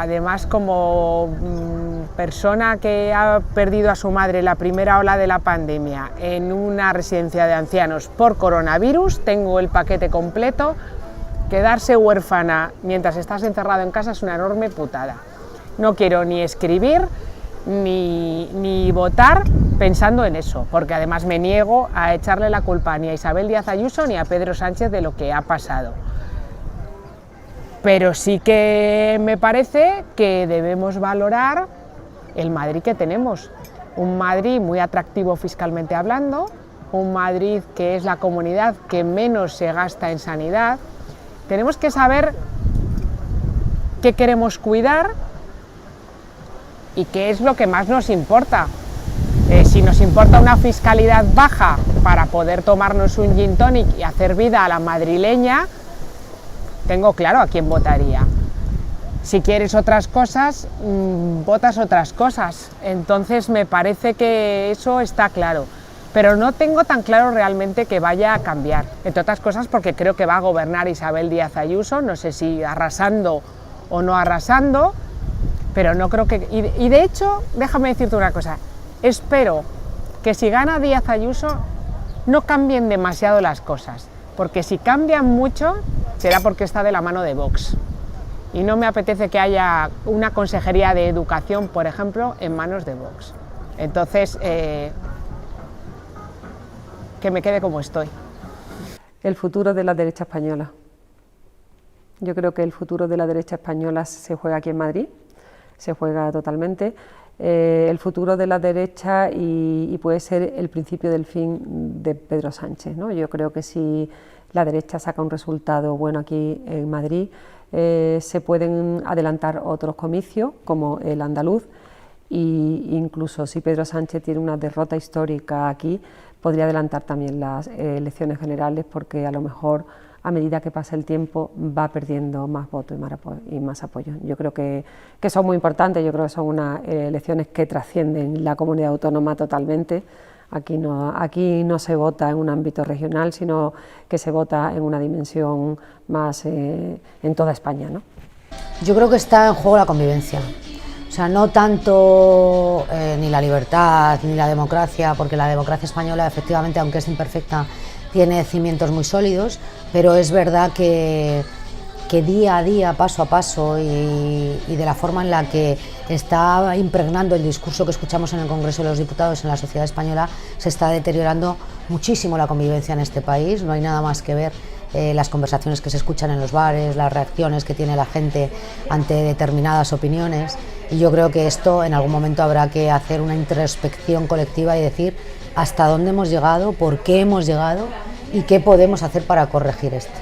persona que ha perdido a su madre en la primera ola de la pandemia en una residencia de ancianos por coronavirus, tengo el paquete completo. Quedarse huérfana mientras estás encerrado en casa es una enorme putada. No quiero ni escribir ni votar pensando en eso, porque además me niego a echarle la culpa ni a Isabel Díaz Ayuso ni a Pedro Sánchez de lo que ha pasado. Pero sí que me parece que debemos valorar el Madrid que tenemos, un Madrid muy atractivo fiscalmente hablando, un Madrid que es la comunidad que menos se gasta en sanidad. Tenemos que saber qué queremos cuidar y qué es lo que más nos importa. Si nos importa una fiscalidad baja para poder tomarnos un gin tonic y hacer vida a la madrileña, tengo claro a quién votaría. Si quieres otras cosas, votas otras cosas. Entonces me parece que eso está claro. Pero no tengo tan claro realmente que vaya a cambiar. Entre otras cosas porque creo que va a gobernar Isabel Díaz Ayuso, no sé si arrasando o no arrasando, pero no creo que... Y de hecho, déjame decirte una cosa, espero que si gana Díaz Ayuso no cambien demasiado las cosas, porque si cambian mucho será porque está de la mano de Vox. Y no me apetece que haya una consejería de educación, por ejemplo, en manos de Vox. Entonces, que me quede como estoy. El futuro de la derecha española. Yo creo que el futuro de la derecha española se juega aquí en Madrid, se juega totalmente. El futuro de la derecha y puede ser el principio del fin de Pedro Sánchez, ¿no? Yo creo que si la derecha saca un resultado bueno aquí en Madrid, se pueden adelantar otros comicios como el andaluz, e incluso si Pedro Sánchez tiene una derrota histórica aquí, podría adelantar también las elecciones generales, porque a lo mejor a medida que pasa el tiempo va perdiendo más votos y más apoyo. Yo creo que son muy importantes, yo creo que son unas elecciones que trascienden la comunidad autónoma totalmente. Aquí no se vota en un ámbito regional, sino que se vota en una dimensión más en toda España, ¿no? Yo creo que está en juego la convivencia. O sea, no tanto ni la libertad ni la democracia, porque la democracia española, efectivamente, aunque es imperfecta, tiene cimientos muy sólidos, pero es verdad que día a día, paso a paso y de la forma en la que está impregnando el discurso que escuchamos en el Congreso de los Diputados en la sociedad española, se está deteriorando muchísimo la convivencia en este país. No hay nada más que ver las conversaciones que se escuchan en los bares, las reacciones que tiene la gente ante determinadas opiniones, y yo creo que esto en algún momento habrá que hacer una introspección colectiva y decir hasta dónde hemos llegado, por qué hemos llegado y qué podemos hacer para corregir esto.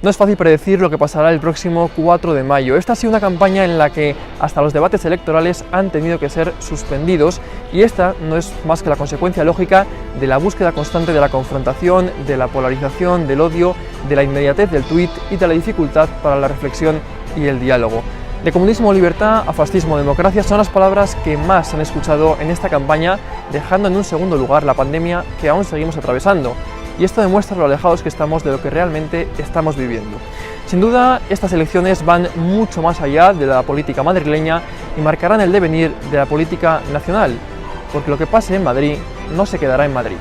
No es fácil predecir lo que pasará el próximo 4 de mayo. Esta ha sido una campaña en la que hasta los debates electorales han tenido que ser suspendidos, y esta no es más que la consecuencia lógica de la búsqueda constante de la confrontación, de la polarización, del odio, de la inmediatez del tuit y de la dificultad para la reflexión y el diálogo. De comunismo o libertad a fascismo o democracia son las palabras que más se han escuchado en esta campaña, dejando en un segundo lugar la pandemia que aún seguimos atravesando. Y esto demuestra lo alejados que estamos de lo que realmente estamos viviendo. Sin duda, estas elecciones van mucho más allá de la política madrileña y marcarán el devenir de la política nacional, porque lo que pase en Madrid no se quedará en Madrid.